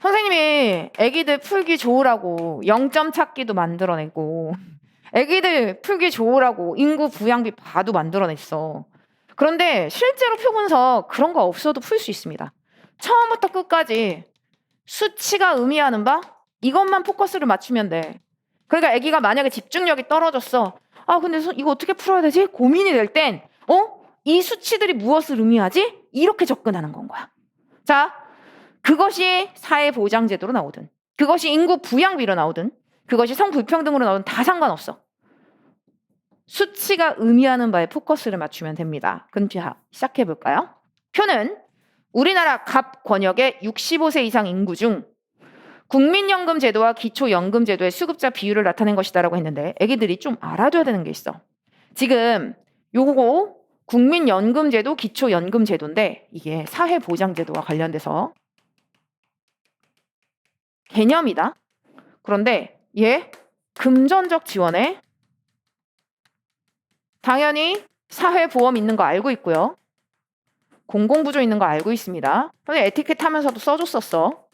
선생님이 애기들 풀기 좋으라고 0점 찾기도 만들어내고 애기들 풀기 좋으라고 인구 부양비 바도 만들어냈어. 그런데 실제로 표분석 그런 거 없어도 풀 수 있습니다. 처음부터 끝까지 수치가 의미하는 바 이것만 포커스를 맞추면 돼. 그러니까 애기가 만약에 집중력이 떨어졌어. 아 근데 이거 어떻게 풀어야 되지? 고민이 될 땐 이 수치들이 무엇을 의미하지? 이렇게 접근하는 건 거야. 자, 그것이 사회보장제도로 나오든 그것이 인구 부양비로 나오든 그것이 성불평등으로 나오든 다 상관없어. 수치가 의미하는 바에 포커스를 맞추면 됩니다. 그럼 자, 시작해볼까요? 표는 우리나라 갑 권역의 65세 이상 인구 중 국민연금 제도와 기초연금 제도의 수급자 비율을 나타낸 것이다라고 했는데 애기들이 좀 알아둬야 되는 게 있어. 지금 요거 국민연금 제도, 기초연금 제도인데 이게 사회보장제도와 관련돼서 개념이다. 그런데 얘 금전적 지원에 당연히 사회보험 있는 거 알고 있고요. 공공부조 있는 거 알고 있습니다. 근데 에티켓 하면서도 써줬었어.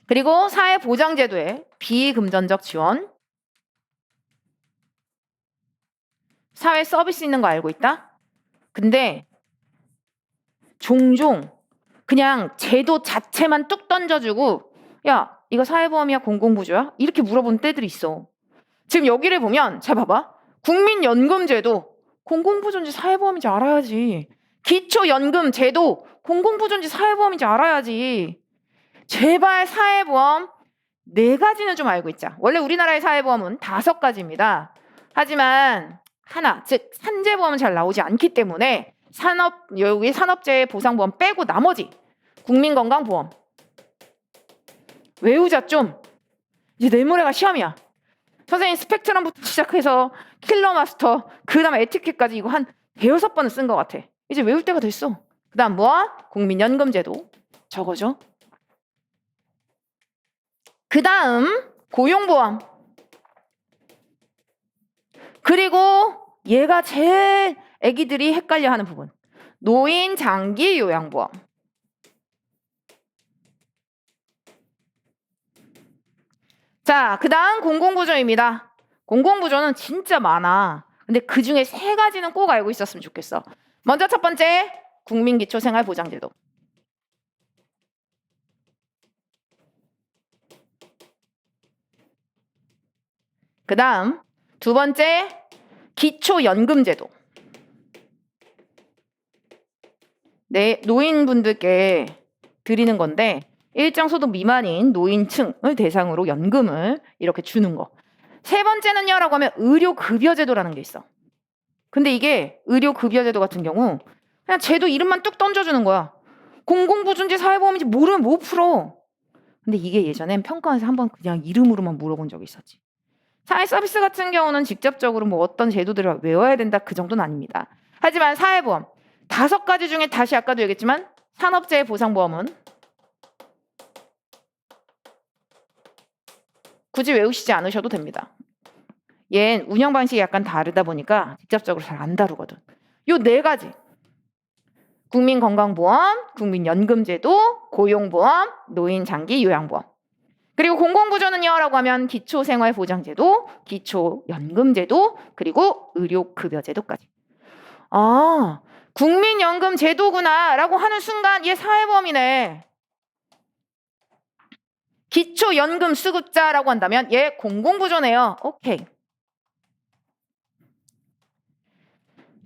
그리고 사회보장제도에 비금전적 지원, 사회 서비스 있는 거 알고 있다? 근데 종종 그냥 제도 자체만 뚝 던져주고 야 이거 사회보험이야 공공부조야? 이렇게 물어보는 때들이 있어. 지금 여기를 보면 잘 봐봐. 국민연금제도 공공부조인지 사회보험인지 알아야지. 기초연금제도 공공부조인지 사회보험인지 알아야지. 제발 사회보험 4가지는 좀 알고 있자. 원래 우리나라의 사회보험은 5가지입니다. 하지만 하나, 즉 산재보험은 잘 나오지 않기 때문에 여기 산업재해 보상보험 빼고 나머지 국민건강보험 외우자 좀. 이제 내일 모레가 시험이야. 선생님 스펙트럼부터 시작해서 킬러마스터 그 다음에 에티켓까지 이거 한 5-6번은 쓴 것 같아. 이제 외울 때가 됐어. 그 다음 뭐? 국민연금제도 저거죠. 그 다음 고용보험. 그리고 얘가 제일 애기들이 헷갈려하는 부분. 노인 장기 요양보험. 자, 그 다음 공공부조입니다. 공공부조는 진짜 많아. 근데 그 중에 3가지는 꼭 알고 있었으면 좋겠어. 먼저 첫 번째, 국민기초생활보장제도. 그 다음 두 번째, 기초연금제도. 네, 노인분들께 드리는 건데 일정 소득 미만인 노인층을 대상으로 연금을 이렇게 주는 거. 세 번째는요 라고 하면 의료급여제도라는 게 있어. 근데 이게 의료급여제도 같은 경우 그냥 제도 이름만 뚝 던져주는 거야. 공공부조인지 사회보험인지 모르면 못 풀어. 근데 이게 예전엔 평가원에서 한번 그냥 이름으로만 물어본 적이 있었지. 사회서비스 같은 경우는 직접적으로 뭐 어떤 제도들을 외워야 된다 그 정도는 아닙니다. 하지만 사회보험 5가지 중에 다시 아까도 얘기했지만 산업재해 보상보험은 굳이 외우시지 않으셔도 됩니다. 얘는 운영 방식이 약간 다르다 보니까 직접적으로 잘 안 다루거든. 요 4가지. 국민건강보험, 국민연금제도, 고용보험, 노인장기 요양보험. 그리고 공공부조는요 라고 하면 기초생활보장제도, 기초연금제도, 그리고 의료급여제도까지. 아, 국민연금제도구나 라고 하는 순간 얘 사회보험이네. 기초연금 수급자라고 한다면 얘 공공부조네요. 오케이.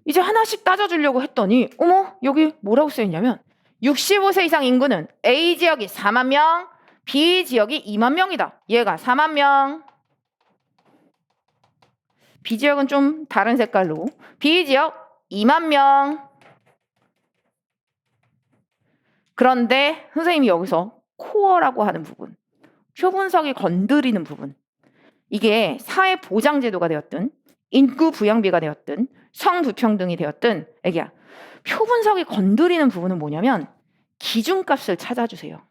이제 하나씩 따져주려고 했더니 어머 여기 뭐라고 써있냐면 65세 이상 인구는 A지역이 4만 명, B지역이 2만 명이다. 얘가 4만 명. B지역은 좀 다른 색깔로 B지역 2만 명. 그런데 선생님이 여기서 코어라고 하는 부분, 표분석이 건드리는 부분, 이게 사회보장제도가 되었든 인구 부양비가 되었든 성불평등이 되었든 애기야 표분석이 건드리는 부분은 뭐냐면 기준값을 찾아주세요.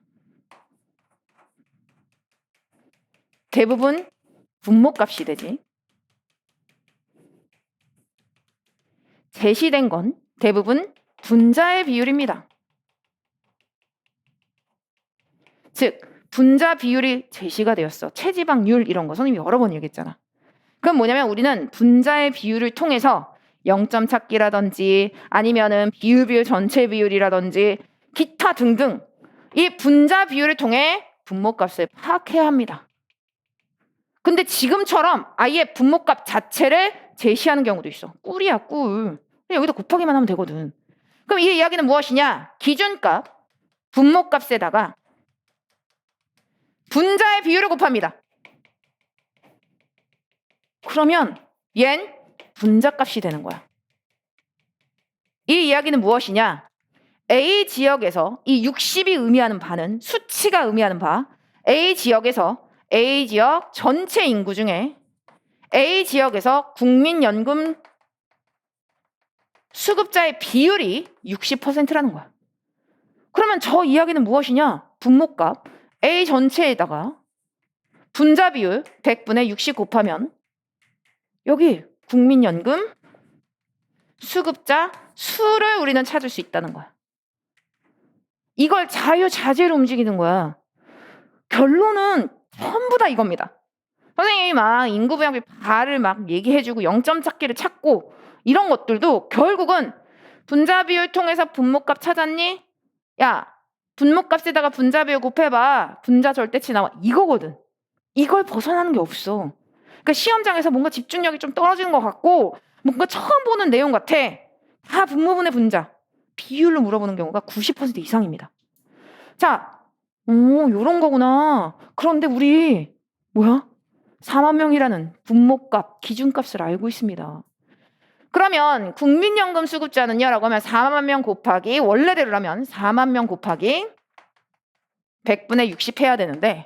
대부분 분모값이 되지. 제시된 건 대부분 분자의 비율입니다. 즉 분자 비율이 제시가 되었어. 체지방률 이런 거 선생님이 여러 번 얘기했잖아. 그럼 뭐냐면 우리는 분자의 비율을 통해서 0점 찾기라든지 아니면은 비율 전체 비율이라든지 기타 등등 이 분자 비율을 통해 분모값을 파악해야 합니다. 근데 지금처럼 아예 분모값 자체를 제시하는 경우도 있어. 꿀이야 꿀. 여기다 곱하기만 하면 되거든. 그럼 이 이야기는 무엇이냐? 기준값 분모값에다가 분자의 비율을 곱합니다. 그러면 얜 분자값이 되는 거야. 이 이야기는 무엇이냐? A 지역에서 이 60이 의미하는 바는 수치가 의미하는 바 A 지역에서 A 지역 전체 인구 중에 A 지역에서 국민연금 수급자의 비율이 60%라는 거야. 그러면 저 이야기는 무엇이냐? 분모값 A 전체에다가 분자 비율 100분의 60 곱하면 여기 국민연금 수급자 수를 우리는 찾을 수 있다는 거야. 이걸 자유자재로 움직이는 거야. 결론은 전부 다 이겁니다. 선생님이 막 인구부양비 바를 막 얘기해주고 0점 찾기를 찾고 이런 것들도 결국은 분자 비율 통해서 분모값 찾았니? 야, 분모값에다가 분자 비율 곱해봐. 분자 절대치 나와. 이거거든. 이걸 벗어나는 게 없어. 그러니까 시험장에서 뭔가 집중력이 좀 떨어지는 것 같고 뭔가 처음 보는 내용 같아. 다 분모분의 분자. 비율로 물어보는 경우가 90% 이상입니다. 자, 요런 거구나. 그런데 우리 뭐야? 4만 명이라는 분모값, 기준값을 알고 있습니다. 그러면 국민연금 수급자는요? 라고 하면 4만 명 곱하기 원래대로라면 4만 명 곱하기 100분의 60 해야 되는데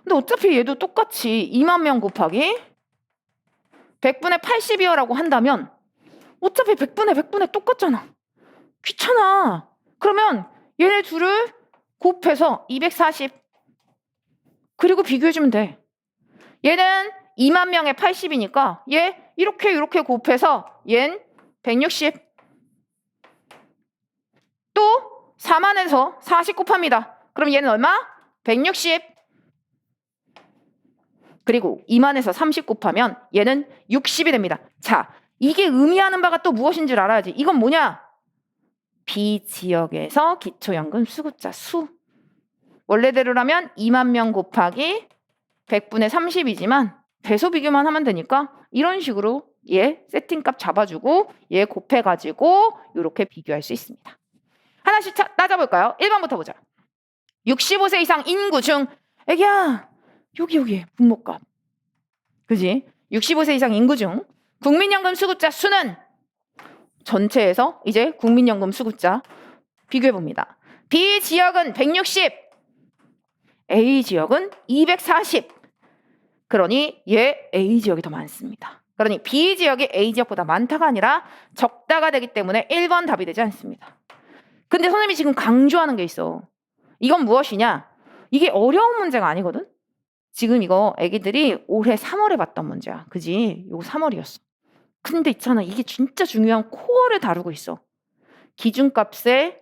근데 어차피 얘도 똑같이 2만 명 곱하기 100분의 80이요라고 한다면 어차피 100분의 똑같잖아. 귀찮아. 그러면 얘네 둘을 곱해서 240 그리고 비교해주면 돼. 얘는 2만 명에 80이니까 얘 이렇게 곱해서 얜 160 또 4만에서 40 곱합니다. 그럼 얘는 얼마? 160 그리고 2만에서 30 곱하면 얘는 60이 됩니다. 자, 이게 의미하는 바가 또 무엇인 줄 알아야지. 이건 뭐냐? B지역에서 기초연금 수급자 수. 원래대로라면 2만 명 곱하기 100분의 30이지만 배수 비교만 하면 되니까 이런 식으로 얘 세팅값 잡아주고 얘 곱해가지고 이렇게 비교할 수 있습니다. 하나씩 따져볼까요? 1번부터 보자. 65세 이상 인구 중 애기야 여기 분모값 그지? 65세 이상 인구 중 국민연금 수급자 수는 전체에서 이제 국민연금 수급자 비교해봅니다. B지역은 160 A지역은 240 그러니 얘 A지역이 더 많습니다. 그러니 B지역이 A지역보다 많다가 아니라 적다가 되기 때문에 1번 답이 되지 않습니다. 근데 선생님이 지금 강조하는 게 있어. 이건 무엇이냐? 이게 어려운 문제가 아니거든? 지금 이거 애기들이 올해 3월에 봤던 문제야. 그지? 요거 3월이었어. 근데 있잖아. 이게 진짜 중요한 코어를 다루고 있어. 기준값에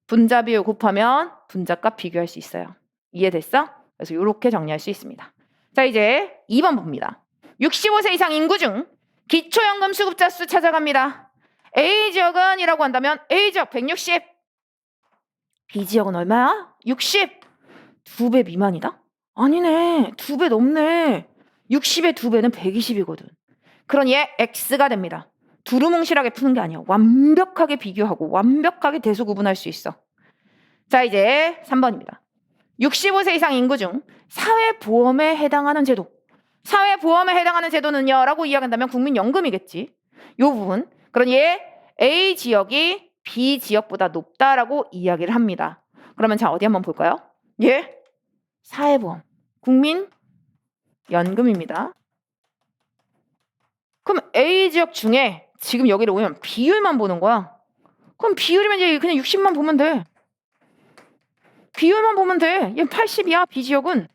분자 비율 곱하면 분자값 비교할 수 있어요. 이해됐어? 그래서 이렇게 정리할 수 있습니다. 자, 이제 2번 봅니다. 65세 이상 인구 중 기초연금 수급자 수 찾아갑니다. A지역은 이라고 한다면 A지역 160 B지역은 얼마야? 60 2배 미만이다? 아니네. 2배 넘네. 60의 2배는 120이거든. 그러니 얘 X가 됩니다. 두루뭉실하게 푸는 게 아니야. 완벽하게 비교하고 완벽하게 대수 구분할 수 있어. 자, 이제 3번입니다. 65세 이상 인구 중 사회보험에 해당하는 제도. 사회보험에 해당하는 제도는요? 라고 이야기한다면 국민연금이겠지. 요 부분. 그러니 얘 A지역이 B지역보다 높다라고 이야기를 합니다. 그러면 자, 어디 한번 볼까요? 얘 사회보험. 국민연금입니다. 그럼 A지역 중에 지금 여기를 오면 비율만 보는 거야. 그럼 비율이면 이제 그냥 60만 보면 돼. 비율만 보면 돼. 얘 80이야, B지역은.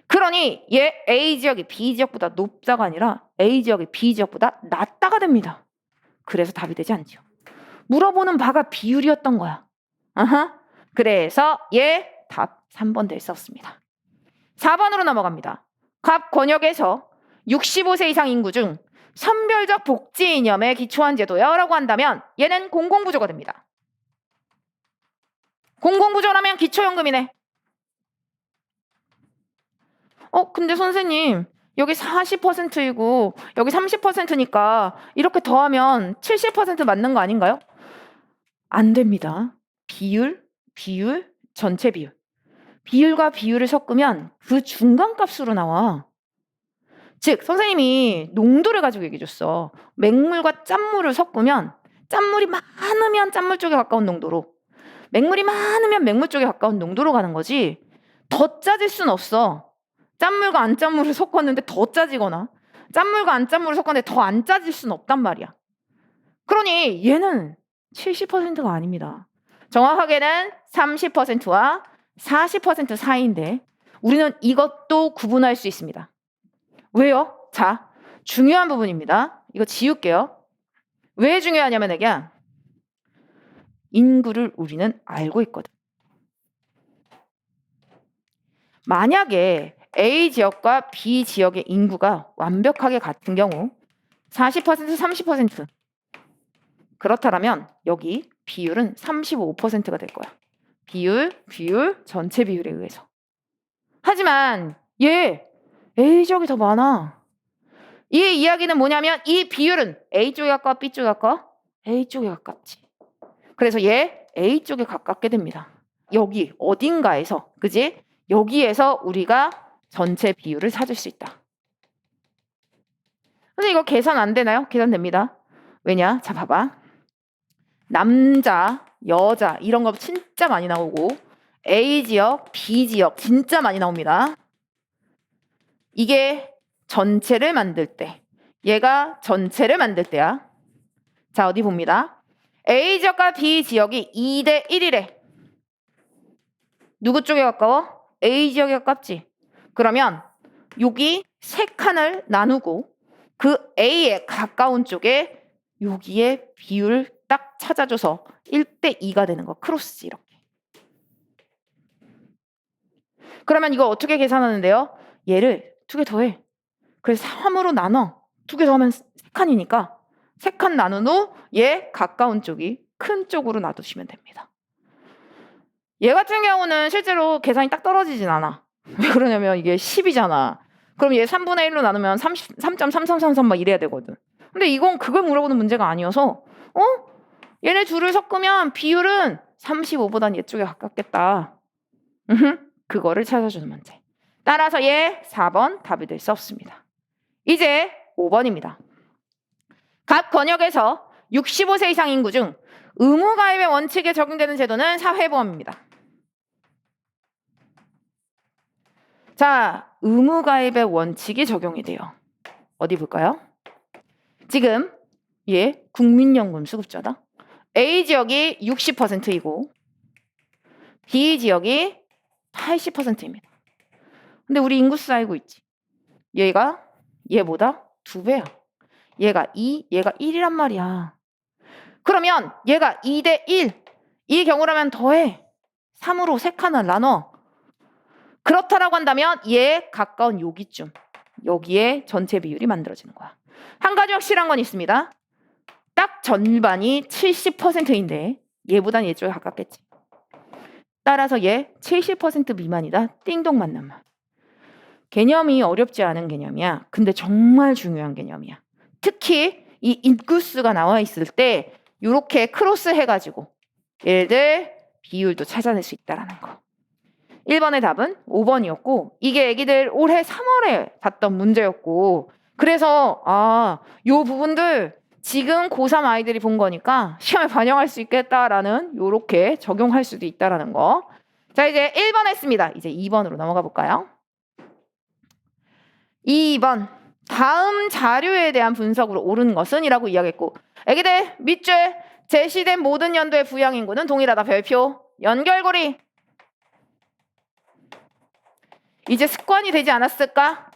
그러니 얘 A지역이 B지역보다 높다가 아니라 A지역이 B지역보다 낮다가 됩니다. 그래서 답이 되지 않죠. 물어보는 바가 비율이었던 거야. 아하. 그래서 얘 답 3번 될 수 없습니다. 4번으로 넘어갑니다. 갑 권역에서 65세 이상 인구 중 선별적 복지 이념에 기초한 제도야라고 한다면 얘는 공공부조가 됩니다. 공공부조라면 기초연금이네. 근데 선생님 여기 40%이고 여기 30%니까 이렇게 더하면 70% 맞는 거 아닌가요? 안 됩니다. 비율, 전체 비율. 비율과 비율을 섞으면 그 중간값으로 나와. 즉 선생님이 농도를 가지고 얘기해 줬어. 맹물과 짠물을 섞으면 짠물이 많으면 짠물 쪽에 가까운 농도로, 맹물이 많으면 맹물 쪽에 가까운 농도로 가는 거지 더 짜질 순 없어. 짠물과 안 짠물을 섞었는데 더 짜지거나 짠물과 안 짠물을 섞었는데 더 안 짜질 순 없단 말이야. 그러니 얘는 70%가 아닙니다. 정확하게는 30%와 40% 사이인데 우리는 이것도 구분할 수 있습니다. 왜요? 자, 중요한 부분입니다. 이거 지울게요. 왜 중요하냐면 이게 인구를 우리는 알고 있거든. 만약에 A 지역과 B 지역의 인구가 완벽하게 같은 경우 40%, 30% 그렇다면 여기 비율은 35%가 될 거야. 비율, 전체 비율에 의해서. 하지만 얘 A 지역이 더 많아. 이 이야기는 뭐냐면 이 비율은 A 쪽에 가까워, B 쪽에 가까워? A 쪽에 가깝지. 그래서 얘 A 쪽에 가깝게 됩니다. 여기 어딘가에서, 그지? 여기에서 우리가 전체 비율을 찾을 수 있다. 근데 이거 계산 안 되나요? 계산됩니다. 왜냐? 자, 봐봐. 남자, 여자 이런 거 진짜 많이 나오고 A 지역, B 지역 진짜 많이 나옵니다. 이게 전체를 만들 때, 얘가 전체를 만들 때야. 자, 어디 봅니다. A 지역과 B 지역이 2대 1이래. 누구 쪽에 가까워? A 지역에 가깝지. 그러면 여기 세 칸을 나누고 그 A에 가까운 쪽에 여기에 비율 딱 찾아줘서 1대 2가 되는 거. 크로스 이렇게. 그러면 이거 어떻게 계산하는데요? 얘를 2개 더해. 그래서 3으로 나눠. 2개 더하면 3칸이니까 3칸 나눈 후 얘 가까운 쪽이 큰 쪽으로 놔두시면 됩니다. 얘 같은 경우는 실제로 계산이 딱 떨어지진 않아. 왜 그러냐면 이게 10이잖아. 그럼 얘 3분의 1로 나누면 3.3333 막 이래야 되거든. 근데 이건 그걸 물어보는 문제가 아니어서 얘네 둘을 섞으면 비율은 35보단 얘 쪽에 가깝겠다. 그거를 찾아주는 문제. 따라서 얘 4번 답이 될 수 없습니다. 이제 5번입니다. 각 권역에서 65세 이상 인구 중 의무가입의 원칙에 적용되는 제도는 사회보험입니다. 자, 의무가입의 원칙이 적용이 돼요. 어디 볼까요? 지금 얘 국민연금 수급자다. A 지역이 60%이고 B 지역이 80%입니다. 근데 우리 인구수 알고 있지? 얘가 얘보다 2배야. 얘가 2, 얘가 1이란 말이야. 그러면 얘가 2대 1. 이 경우라면 더해. 3으로 3칸을 나눠. 그렇다라고 한다면 얘 가까운 여기쯤. 여기에 전체 비율이 만들어지는 거야. 한 가지 확실한 건 있습니다. 딱 전반이 70%인데 얘보단 얘 쪽에 가깝겠지. 따라서 얘 70% 미만이다. 띵동 맞는 말. 개념이 어렵지 않은 개념이야. 근데 정말 중요한 개념이야. 특히 이 인구수가 나와 있을 때 이렇게 크로스 해가지고 얘들 비율도 찾아낼 수 있다는 거. 1번의 답은 5번이었고 이게 애기들 올해 3월에 봤던 문제였고 그래서 요 부분들 지금 고3 아이들이 본 거니까 시험에 반영할 수 있겠다라는 요렇게 적용할 수도 있다라는 거. 자, 이제 1번 했습니다. 이제 2번으로 넘어가 볼까요? 2번. 다음 자료에 대한 분석으로 옳은 것은? 이라고 이야기했고 애기들 밑줄 제시된 모든 연도의 부양인구는 동일하다. 별표. 연결고리. 이제 습관이 되지 않았을까?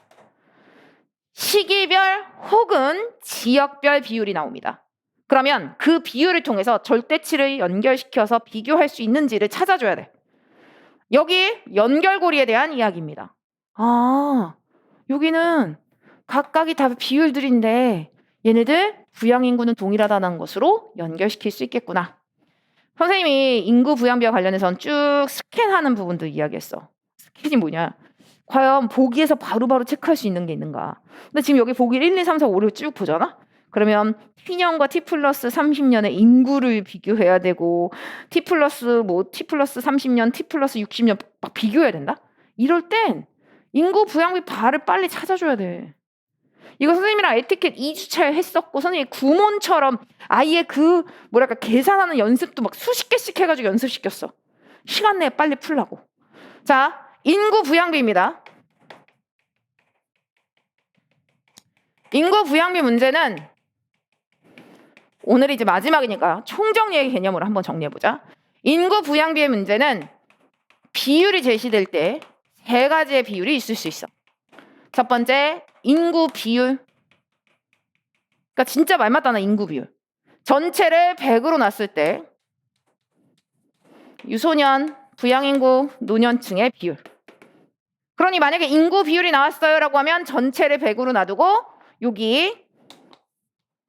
시기별 혹은 지역별 비율이 나옵니다. 그러면 그 비율을 통해서 절대치를 연결시켜서 비교할 수 있는지를 찾아줘야 돼. 여기 연결고리에 대한 이야기입니다. 아, 여기는 각각이 다 비율들인데 얘네들 부양인구는 동일하다는 것으로 연결시킬 수 있겠구나. 선생님이 인구 부양비와 관련해서는 쭉 스캔하는 부분도 이야기했어. 스캔이 뭐냐? 과연 보기에서 바로바로 체크할 수 있는 게 있는가? 근데 지금 여기 보기 1, 2, 3, 4, 5, 6 쭉 보잖아? 그러면 T년과 T 플러스 30년의 인구를 비교해야 되고 T 플러스 30년, T 플러스 60년 막 비교해야 된다? 이럴 땐 인구 부양비 바를 빨리 찾아줘야 돼. 이거 선생님이랑 에티켓 2주차에 했었고 선생님이 구몬처럼 아예 계산하는 연습도 막 수십 개씩 해가지고 연습시켰어. 시간 내에 빨리 풀라고. 자, 인구 부양비입니다. 인구 부양비 문제는 오늘이 이제 마지막이니까 총정리의 개념으로 한번 정리해보자. 인구 부양비의 문제는 비율이 제시될 때 세 가지의 비율이 있을 수 있어. 첫 번째, 인구 비율. 그러니까 진짜 말 맞다나 인구 비율. 전체를 100으로 놨을 때 유소년, 부양인구, 노년층의 비율. 그러니 만약에 인구 비율이 나왔어요 라고 하면 전체를 100으로 놔두고 여기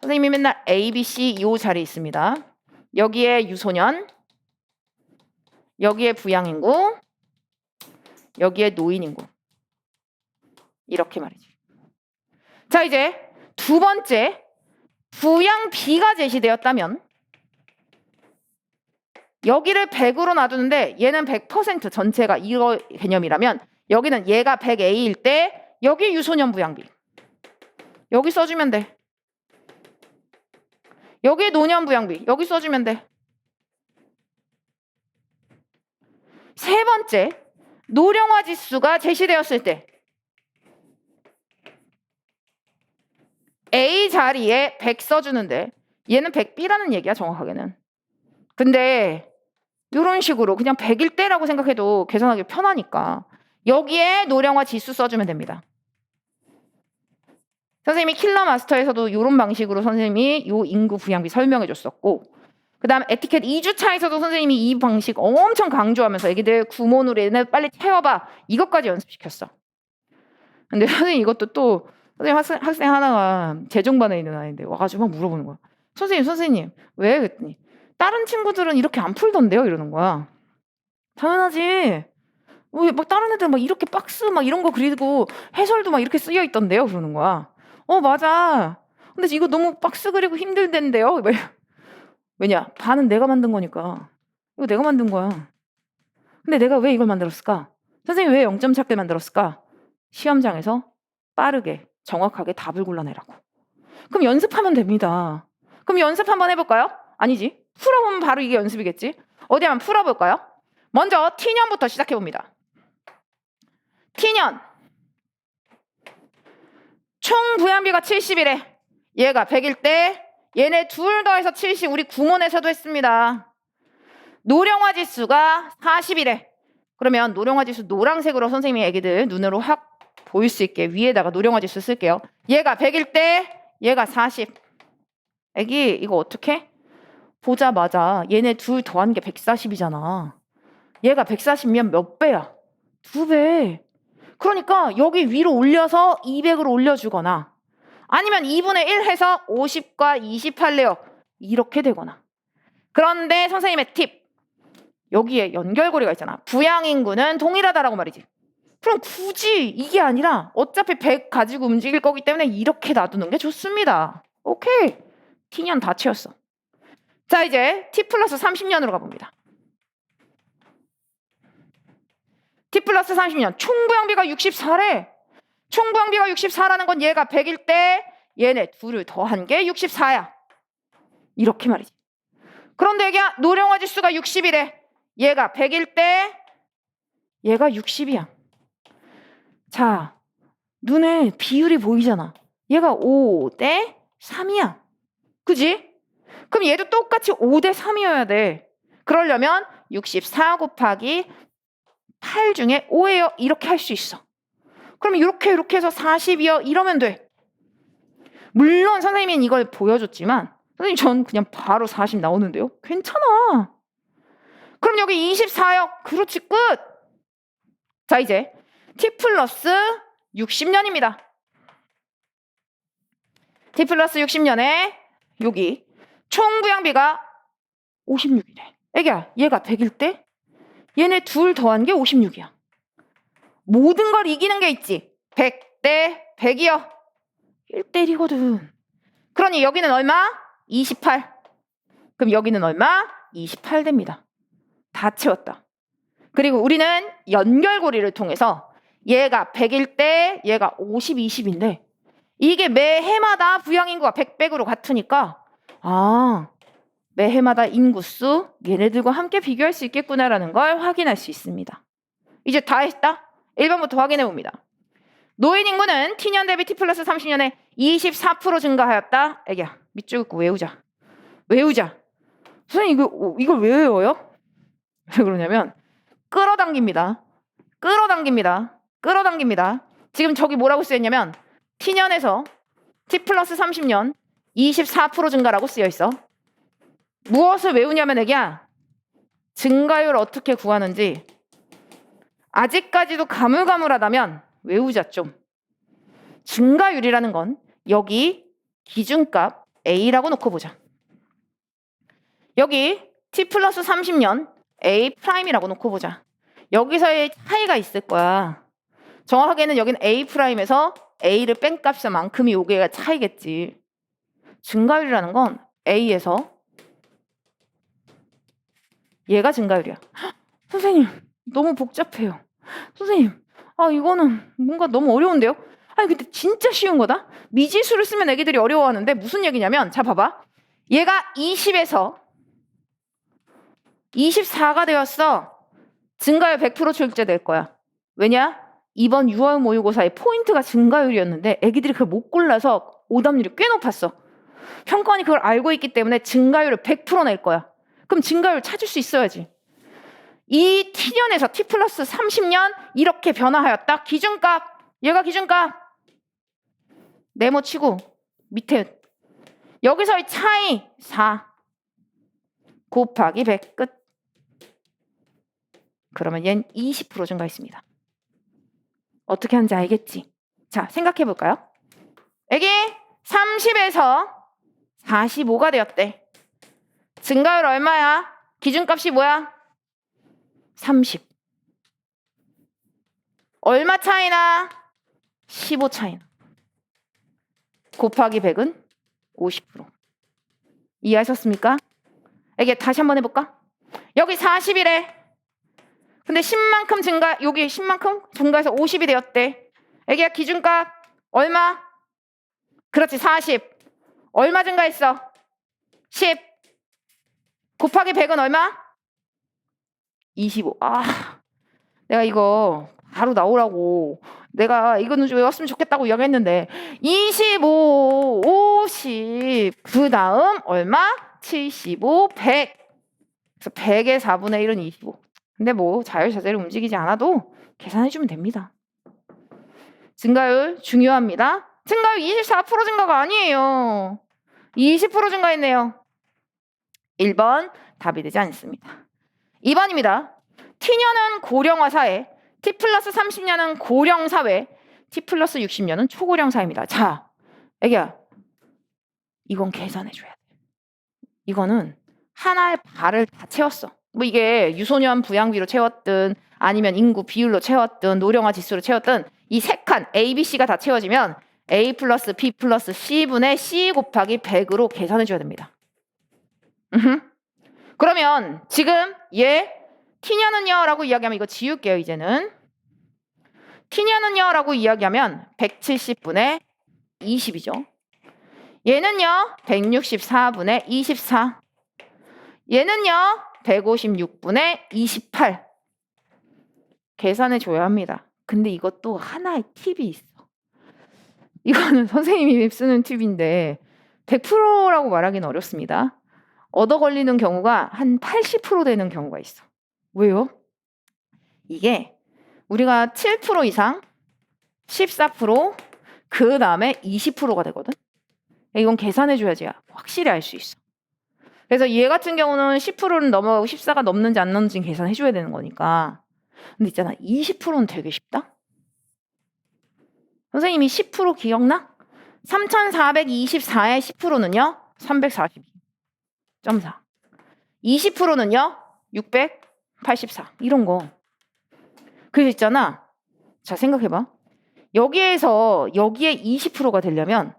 선생님이 맨날 A, B, C 이 자리에 있습니다. 여기에 유소년, 여기에 부양인구, 여기에 노인인구. 이렇게 말이지. 자, 이제 두 번째, 부양비가 제시되었다면 여기를 100으로 놔두는데 얘는 100% 전체가 이거 개념이라면 여기는 얘가 100A일 때 여기 유소년 부양비. 여기 써주면 돼. 여기 노년 부양비. 여기 써주면 돼. 세 번째, 노령화 지수가 제시되었을 때 A 자리에 100 써주는데 얘는 100B라는 얘기야 정확하게는. 근데 이런 식으로 그냥 100일 때라고 생각해도 계산하기 편하니까 여기에 노령화 지수 써주면 됩니다. 선생님이 킬러 마스터에서도 이런 방식으로 선생님이 이 인구 부양비 설명해 줬었고 그 다음 에티켓 2주차에서도 선생님이 이 방식 엄청 강조하면서 애기들 구몬으로 얘네 빨리 채워봐 이것까지 연습시켰어. 근데 선생님 이것도 또 선생님 학생 하나가 재정반에 있는 아이인데 와가지고 막 물어보는 거야. 선생님 왜? 그랬더니 다른 친구들은 이렇게 안 풀던데요? 이러는 거야. 당연하지. 왜 막 다른 애들 막 이렇게 박스 막 이런 거 그리고 해설도 막 이렇게 쓰여 있던데요? 그러는 거야. 맞아. 근데 이거 너무 박스 그리고 힘들댄데요? 왜냐? 반은 내가 만든 거니까. 이거 내가 만든 거야. 근데 내가 왜 이걸 만들었을까? 선생님 왜 0점 찾게 만들었을까? 시험장에서 빠르게 정확하게 답을 골라내라고. 그럼 연습하면 됩니다. 그럼 연습 한번 해볼까요? 아니지. 풀어보면 바로 이게 연습이겠지. 어디 한번 풀어볼까요? 먼저 T년부터 시작해봅니다. T년. 총 부양비가 70이래. 얘가 100일 때 얘네 둘 더해서 70 우리 구몬에서도 했습니다. 노령화 지수가 40이래. 그러면 노령화 지수 노란색으로 선생님이 애기들 눈으로 확 보일 수 있게 위에다가 노령화 지수 쓸게요. 얘가 100일 때 얘가 40. 애기 이거 어떻게? 보자마자 얘네 둘 더한 게 140이잖아. 얘가 140이면 몇 배야? 2배. 그러니까 여기 위로 올려서 200으로 올려주거나 아니면 2분의 1 해서 50과 20 할래요. 이렇게 되거나. 그런데 선생님의 팁. 여기에 연결고리가 있잖아. 부양인구는 동일하다라고 말이지. 그럼 굳이 이게 아니라 어차피 100 가지고 움직일 거기 때문에 이렇게 놔두는 게 좋습니다. 오케이. T년 다 채웠어. 자, 이제 T 플러스 30년으로 가봅니다. T 플러스 30년. 총부양비가 64래. 총부양비가 64라는 건 얘가 100일 때 얘네 둘을 더한 게 64야. 이렇게 말이지. 그런데 얘가 노령화 지수가 60이래. 얘가 100일 때 얘가 60이야. 자, 눈에 비율이 보이잖아. 얘가 5대 3이야. 그지? 그럼 얘도 똑같이 5대 3이어야 돼. 그러려면 64 곱하기 8 중에 5예요. 이렇게 할 수 있어. 그럼 이렇게 해서 40이요. 이러면 돼. 물론 선생님은 이걸 보여줬지만 선생님 전 그냥 바로 40 나오는데요. 괜찮아. 그럼 여기 24요. 그렇지 끝. 자, 이제 t 플러스 60년입니다. t 플러스 60년에 여기 총 부양비가 56이래. 애기야, 얘가 100일 때 얘네 둘 더한 게 56이야. 모든 걸 이기는 게 있지. 100 대 100이요. 1대1이거든. 그러니 여기는 얼마? 28. 그럼 여기는 얼마? 28 됩니다. 다 채웠다. 그리고 우리는 연결고리를 통해서 얘가 100일 때 얘가 50, 20인데 이게 매 해마다 부양인구가 100, 100으로 같으니까 매 해마다 인구수 얘네들과 함께 비교할 수 있겠구나라는 걸 확인할 수 있습니다. 이제 다 했다? 1번부터 확인해 봅니다. 노인 인구는 T년 대비 T 플러스 30년에 24% 증가하였다. 애기야, 밑줄 긋고 외우자. 선생님 이걸 왜 외워요? 왜 그러냐면 끌어당깁니다. 지금 저기 뭐라고 쓰였냐면 T년에서 T 플러스 30년 24% 증가라고 쓰여있어. 무엇을 외우냐면 애기야, 증가율 어떻게 구하는지 아직까지도 가물가물하다면 외우자 좀. 증가율이라는 건 여기 기준값 A라고 놓고 보자. 여기 T 플러스 30년 A 프라임이라고 놓고 보자. 여기서의 차이가 있을 거야. 정확하게는 여기는 A 프라임에서 A를 뺀 값만큼이 요게가 차이겠지. 증가율이라는 건 A에서 얘가 증가율이야. 헉, 선생님 너무 복잡해요. 선생님 이거는 뭔가 너무 어려운데요? 아니 근데 진짜 쉬운 거다. 미지수를 쓰면 애기들이 어려워하는데 무슨 얘기냐면 자 봐봐. 얘가 20에서 24가 되었어. 증가율 100% 출제될 거야. 왜냐? 이번 6월 모의고사의 포인트가 증가율이었는데 애기들이 그걸 못 골라서 오답률이 꽤 높았어. 평가원이 그걸 알고 있기 때문에 증가율을 100% 낼 거야. 그럼 증가율 찾을 수 있어야지. 이 T년에서 T 플러스 30년 이렇게 변화하였다. 기준값, 얘가 기준값. 네모 치고 밑에 여기서의 차이 4 곱하기 100 끝. 그러면 얘는 20% 증가했습니다. 어떻게 하는지 알겠지? 자, 생각해 볼까요? 애기 30에서 45가 되었대. 증가율 얼마야? 기준값이 뭐야? 30. 얼마 차이나? 15 차이나. 곱하기 100은 50%. 이해하셨습니까? 애기 다시 한번 해볼까? 여기 40이래. 근데 10만큼 증가, 여기 10만큼 증가해서 50이 되었대. 애기야 기준값 얼마? 그렇지 40. 얼마 증가했어? 10. 곱하기 100은 얼마? 25. 내가 이거 바로 나오라고. 내가 이거는 좀 외웠으면 좋겠다고 이야기했는데 25, 50, 그 다음 얼마? 75, 100. 그래서 100의 4분의 1은 25. 근데 뭐 자율자재로 움직이지 않아도 계산해주면 됩니다. 증가율 중요합니다. 증가율 24% 증가가 아니에요. 20% 증가했네요. 1번 답이 되지 않습니다. 2번입니다. T년은 고령화 사회, T 플러스 30년은 고령 사회, T 플러스 60년은 초고령 사회입니다. 자, 애기야, 이건 계산해줘야 돼. 이거는 하나의 발을 다 채웠어. 뭐 이게 유소년 부양비로 채웠든 아니면 인구 비율로 채웠든 노령화 지수로 채웠든 이 세 칸 A, B, C가 다 채워지면 A 플러스 B 플러스 C분의 C 곱하기 100으로 계산해줘야 됩니다. 그러면 지금 얘 T년은요 라고 이야기하면 이거 지울게요. 이제는 T년은요 라고 이야기하면 170분의 20이죠. 얘는요 164분의 24. 얘는요 156분의 28. 계산해 줘야 합니다. 근데 이것도 하나의 팁이 있어. 이거는 선생님이 쓰는 팁인데 100%라고 말하기는 어렵습니다. 얻어 걸리는 경우가 한 80% 되는 경우가 있어. 왜요? 이게 우리가 7% 이상, 14%, 그 다음에 20%가 되거든. 이건 계산해줘야지 확실히 알 수 있어. 그래서 얘 같은 경우는 10%는 넘어가고 14가 넘는지 안 넘는지 계산해줘야 되는 거니까 근데 있잖아, 20%는 되게 쉽다? 선생님이 10% 기억나? 3424의 10%는요? 342.4. 20%는요? 684. 이런 거. 그래서 있잖아. 자, 생각해봐. 여기에서 여기에 20%가 되려면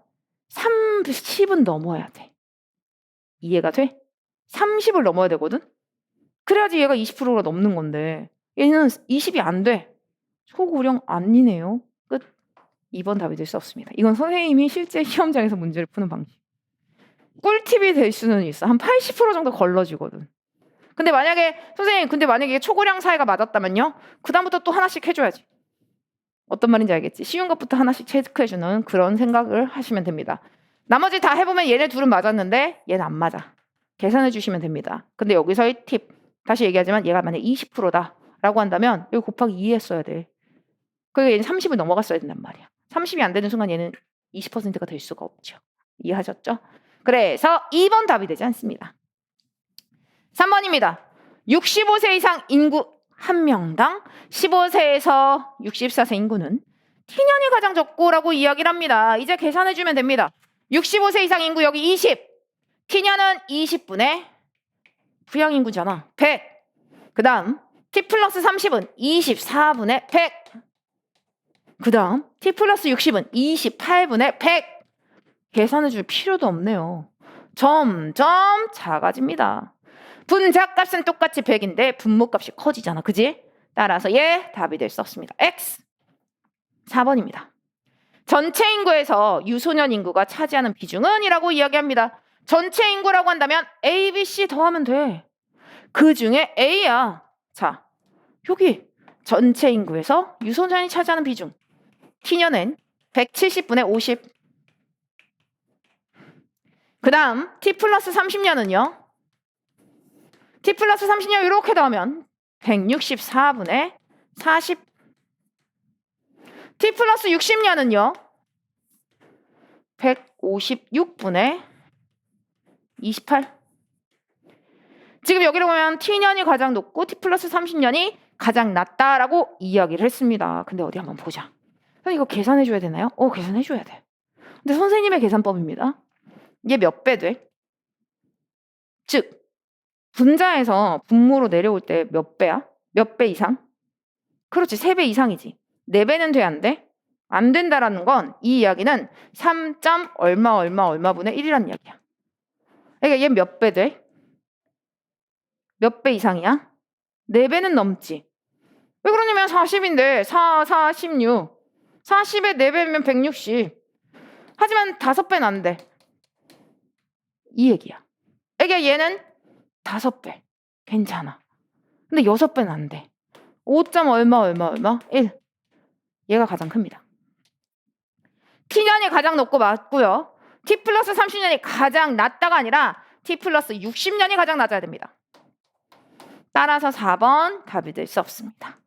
30은 넘어야 돼. 이해가 돼? 30을 넘어야 되거든? 그래야지 얘가 20%가 넘는 건데 얘는 20이 안 돼. 초고령 아니네요. 끝. 2번 답이 될 수 없습니다. 이건 선생님이 실제 시험장에서 문제를 푸는 방식. 꿀팁이 될 수는 있어. 한 80% 정도 걸러지거든. 근데 만약에 선생님 만약에 초고령 사이가 맞았다면요? 그 다음부터 또 하나씩 해줘야지. 어떤 말인지 알겠지? 쉬운 것부터 하나씩 체크해주는 그런 생각을 하시면 됩니다. 나머지 다 해보면 얘네 둘은 맞았는데 얘는 안 맞아. 계산해 주시면 됩니다. 근데 여기서의 팁. 다시 얘기하지만 얘가 만약 20%다 라고 한다면 여기 곱하기 2 했어야 돼. 그러니까 얘는 30을 넘어갔어야 된단 말이야. 30이 안 되는 순간 얘는 20%가 될 수가 없죠. 이해하셨죠? 그래서 2번 답이 되지 않습니다. 3번입니다. 65세 이상 인구 1명당 15세에서 64세 인구는 T년이 가장 적고라고 이야기를 합니다. 이제 계산해주면 됩니다. 65세 이상 인구 여기 20. T년은 20분의 부양인구잖아. 100. 그 다음 T 플러스 30은 24분의 100. 그 다음 T 플러스 60은 28분의 100. 계산해줄 필요도 없네요. 점점 작아집니다. 분자값은 똑같이 100인데 분모값이 커지잖아. 그지? 따라서 얘 답이 될 수 없습니다. X. 4번입니다. 전체 인구에서 유소년 인구가 차지하는 비중은? 이라고 이야기합니다. 전체 인구라고 한다면 A, B, C 더하면 돼. 그 중에 A야. 자, 여기 전체 인구에서 유소년이 차지하는 비중. T년은 170분의 50. 그 다음 T 플러스 30년은요. T 플러스 30년 이렇게 더하면 164분의 40. T 플러스 60년은요. 156분의 28. 지금 여기로 보면 T년이 가장 높고 T 플러스 30년이 가장 낮다라고 이야기를 했습니다. 근데 어디 한번 보자. 이거 계산해줘야 되나요? 계산해줘야 돼. 근데 선생님의 계산법입니다. 얘 몇 배 돼? 즉 분자에서 분모로 내려올 때 몇 배야? 몇 배 이상? 그렇지, 3배 이상이지. 4배는 돼, 안 돼? 안 된다라는 건 이 이야기는 3. 얼마분의 1이라는 이야기야. 그러니까 얘 몇 배 돼? 몇 배 이상이야? 4배는 넘지. 왜 그러냐면 40인데 46. 40에 4배면 160. 하지만 5배는 안 돼. 이 얘기야. 그러니까 얘는 5배. 괜찮아. 근데 6배는 안 돼. 5. 얼마? 1. 얘가 가장 큽니다. T년이 가장 높고 맞고요. T 플러스 30년이 가장 낮다가 아니라 T 플러스 60년이 가장 낮아야 됩니다. 따라서 4번 답이 될 수 없습니다.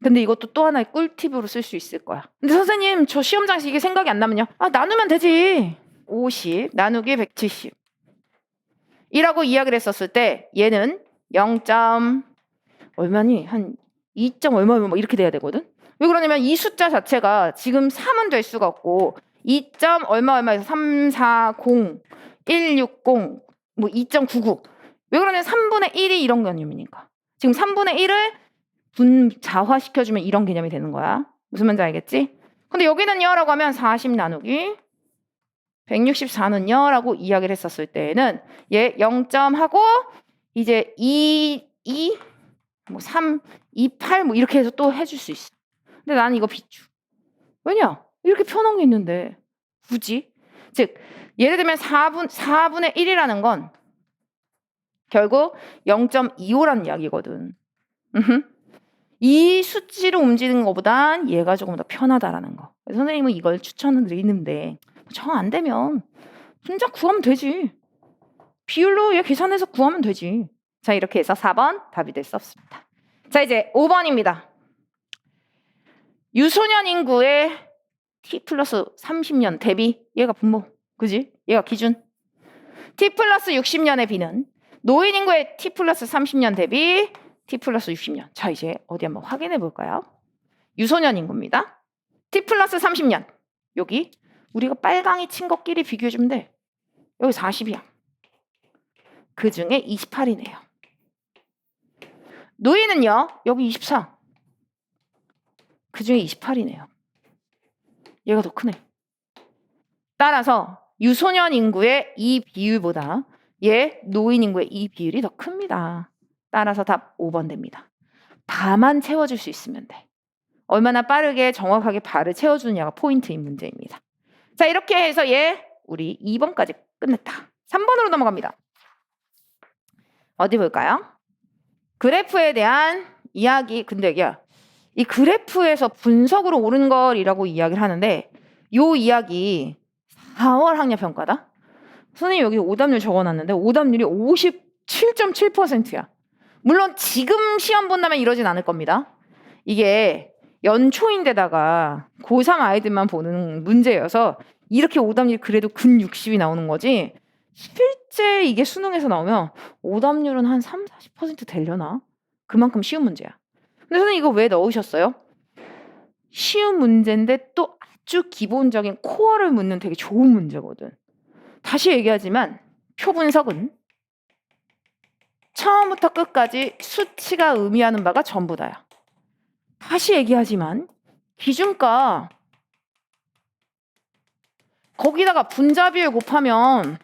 근데 이것도 또 하나의 꿀팁으로 쓸 수 있을 거야. 근데 선생님 저 시험장에서 이게 생각이 안 나면요. 나누면 되지. 50 나누기 170 이라고 이야기를 했었을 때 얘는 0. 얼마니? 한 2. 얼마 이렇게 돼야 되거든. 왜 그러냐면 이 숫자 자체가 지금 3은 될 수가 없고 2. 얼마에서 340 160 뭐 2.99. 왜 그러냐면 3분의 1이 이런 개념이니까. 지금 3분의 1을 분자화시켜주면 이런 개념이 되는 거야. 무슨 말인지 알겠지? 근데 여기는요 라고 하면 40 나누기 164는요 라고 이야기를 했었을 때에는 얘 0. 하고 이제 2, 뭐 3, 2, 8 뭐 이렇게 해서 또 해줄 수 있어. 근데 나는 이거 비추. 왜냐? 이렇게 펴놓은 게 있는데 굳이? 즉 예를 들면 4분의 1이라는 건 결국 0.25라는 이야기거든. 이 수치로 움직이는 것보단 얘가 조금 더 편하다라는 거. 선생님은 이걸 추천을 드리는데 정 안 되면 혼자 구하면 되지. 비율로 얘 계산해서 구하면 되지. 자, 이렇게 해서 4번 답이 될 수 없습니다. 자, 이제 5번입니다. 유소년 인구의 T 플러스 30년 대비 얘가 분모. 그지? 얘가 기준. T 플러스 60년의 B는 노인 인구의 T 플러스 30년 대비 T 플러스 60년. 자, 이제 어디 한번 확인해 볼까요? 유소년 인구입니다. T 플러스 30년. 여기 우리가 빨강이 친 것끼리 비교해 주면 돼. 여기 40이야. 그 중에 28이네요. 노인은요, 여기 24. 그 중에 28이네요. 얘가 더 크네. 따라서 유소년 인구의 이 비율보다 노인 인구의 이 비율이 더 큽니다. 따라서 답 5번 됩니다. 바만 채워줄 수 있으면 돼. 얼마나 빠르게 정확하게 바를 채워주느냐가 포인트인 문제입니다. 자, 이렇게 해서 우리 2번까지 끝냈다. 3번으로 넘어갑니다. 어디 볼까요? 그래프에 대한 이야기. 근데 이 그래프에서 분석으로 옳은 걸이라고 이야기를 하는데 요 이야기 4월 학력평가다. 선생님 여기 오답률 적어놨는데 오답률이 57.7%야. 물론 지금 시험 본다면 이러진 않을 겁니다. 이게 연초인데다가 고3 아이들만 보는 문제여서 이렇게 오답률이 그래도 근 60이 나오는 거지 실제 이게 수능에서 나오면 오답률은 한 3, 40% 되려나? 그만큼 쉬운 문제야. 근데 선생님 이거 왜 넣으셨어요? 쉬운 문제인데 또 아주 기본적인 코어를 묻는 되게 좋은 문제거든. 다시 얘기하지만 표 분석은 처음부터 끝까지 수치가 의미하는 바가 전부 다야. 다시 얘기하지만 기준가 거기다가 분자 비율 곱하면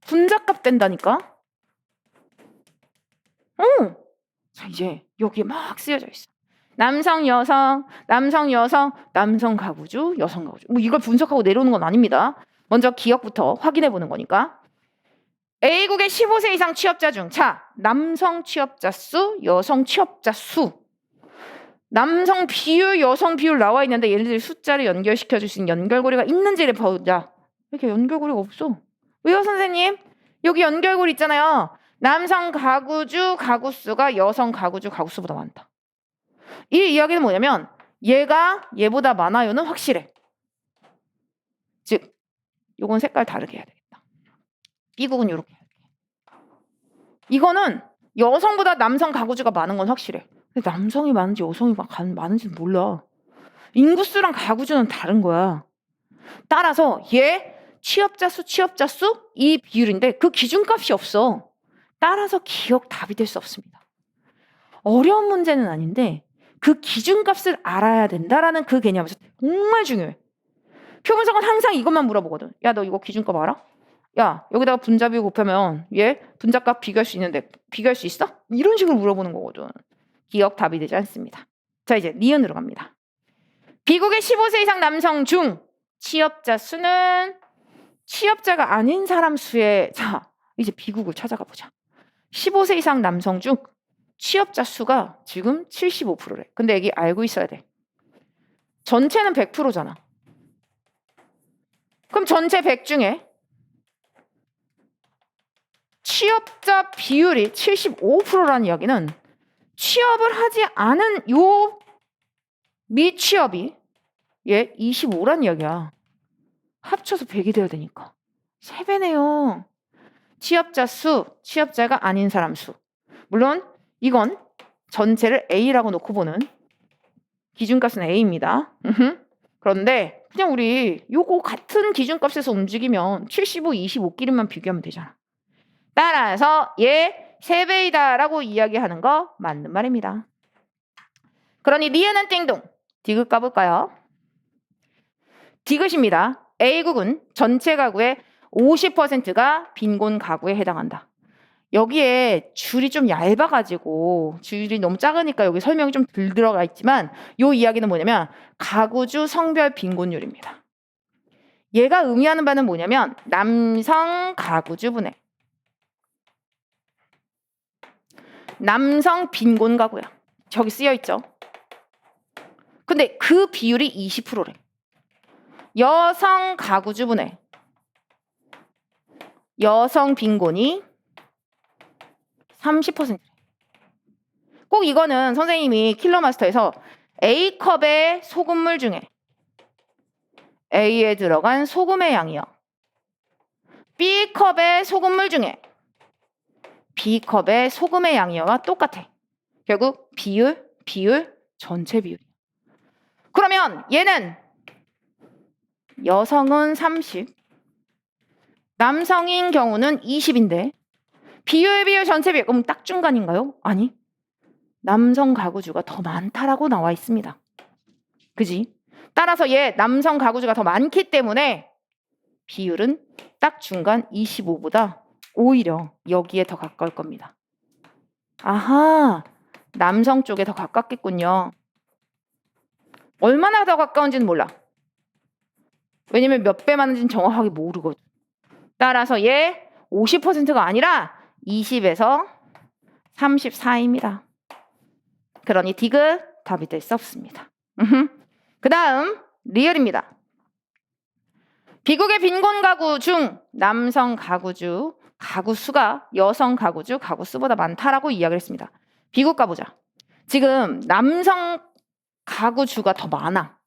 분자값 된다니까? 자, 이제 여기에 막 쓰여져 있어. 남성, 여성, 남성, 여성, 남성 가구주, 여성 가구주. 뭐 이걸 분석하고 내려오는 건 아닙니다. 먼저 기억부터 확인해 보는 거니까. A국의 15세 이상 취업자 중, 남성 취업자 수, 여성 취업자 수. 남성 비율, 여성 비율 나와 있는데 얘네들 숫자를 연결시켜 줄 수 있는 연결고리가 있는지를 보자. 이렇게 연결고리가 없어. 왜요, 선생님? 여기 연결고리 있잖아요. 남성 가구주 가구 수가 여성 가구주 가구 수보다 많다. 이 이야기는 뭐냐면 얘가 얘보다 많아요는 확실해. 즉 요건 색깔 다르게 해야 되겠다. B국은 이렇게 해야 돼. 이거는 여성보다 남성 가구주가 많은 건 확실해. 근데 남성이 많은지 여성이 많은지는 몰라. 인구수랑 가구주는 다른 거야. 따라서 취업자 수 이 비율인데 그 기준값이 없어. 따라서 기억 답이 될 수 없습니다. 어려운 문제는 아닌데 그 기준값을 알아야 된다라는 그 개념에서 정말 중요해. 표 분석은 항상 이것만 물어보거든. 야, 너 이거 기준값 알아? 야, 여기다가 분자 비율 곱하면 분자값 비교할 수 있는데 비교할 수 있어? 이런 식으로 물어보는 거거든. 기억 답이 되지 않습니다. 자, 이제 니은으로 갑니다. B국의 15세 이상 남성 중 취업자 수는 취업자가 아닌 사람 수의 이제 B국을 찾아가 보자. 15세 이상 남성 중 취업자 수가 지금 75%래. 근데 여기 알고 있어야 돼. 전체는 100%잖아. 그럼 전체 100 중에 취업자 비율이 75%라는 이야기는 취업을 하지 않은 요 미취업이 25라는 이야기야. 합쳐서 100이 돼야 되니까. 3배네요. 취업자 수, 취업자가 아닌 사람 수. 물론 이건 전체를 A라고 놓고 보는 기준값은 A입니다. 그런데 그냥 우리 요거 같은 기준값에서 움직이면 75, 25끼리만 비교하면 되잖아. 따라서 3배이다 라고 이야기하는 거 맞는 말입니다. 그러니 니은은 띵동. 디귿 까볼까요? 디귿입니다. A국은 전체 가구의 50%가 빈곤 가구에 해당한다. 여기에 줄이 좀 얇아가지고 줄이 너무 작으니까 여기 설명이 좀 덜 들어가 있지만 요 이야기는 뭐냐면 가구주 성별 빈곤율입니다. 얘가 의미하는 바는 뭐냐면 남성 가구주분의 남성 빈곤 가구야. 저기 쓰여 있죠. 근데 그 비율이 20%래. 여성 가구주분의 여성 빈곤이 30%. 꼭 이거는 선생님이 킬러마스터에서 A컵의 소금물 중에 A에 들어간 소금의 양이요. B컵의 소금물 중에 B컵의 소금의 양이와 똑같아. 결국 비율, 전체 비율. 그러면 얘는 여성은 30, 남성인 경우는 20인데 비율, 전체 비율. 그럼 딱 중간인가요? 아니. 남성 가구주가 더 많다라고 나와 있습니다. 그지? 따라서 얘 남성 가구주가 더 많기 때문에 비율은 딱 중간 25보다 오히려 여기에 더 가까울 겁니다. 아하, 남성 쪽에 더 가깝겠군요. 얼마나 더 가까운지는 몰라. 왜냐면 몇 배 많은지는 정확하게 모르거든. 따라서 얘 50%가 아니라 20에서 34입니다. 그러니 디귿 답이 될 수 없습니다. 그 다음 리을입니다. 비국의 빈곤 가구 중 남성 가구주 가구 수가 여성 가구주 가구 수보다 많다라고 이야기를 했습니다. 비국 가보자. 지금 남성 가구주가 더 많아.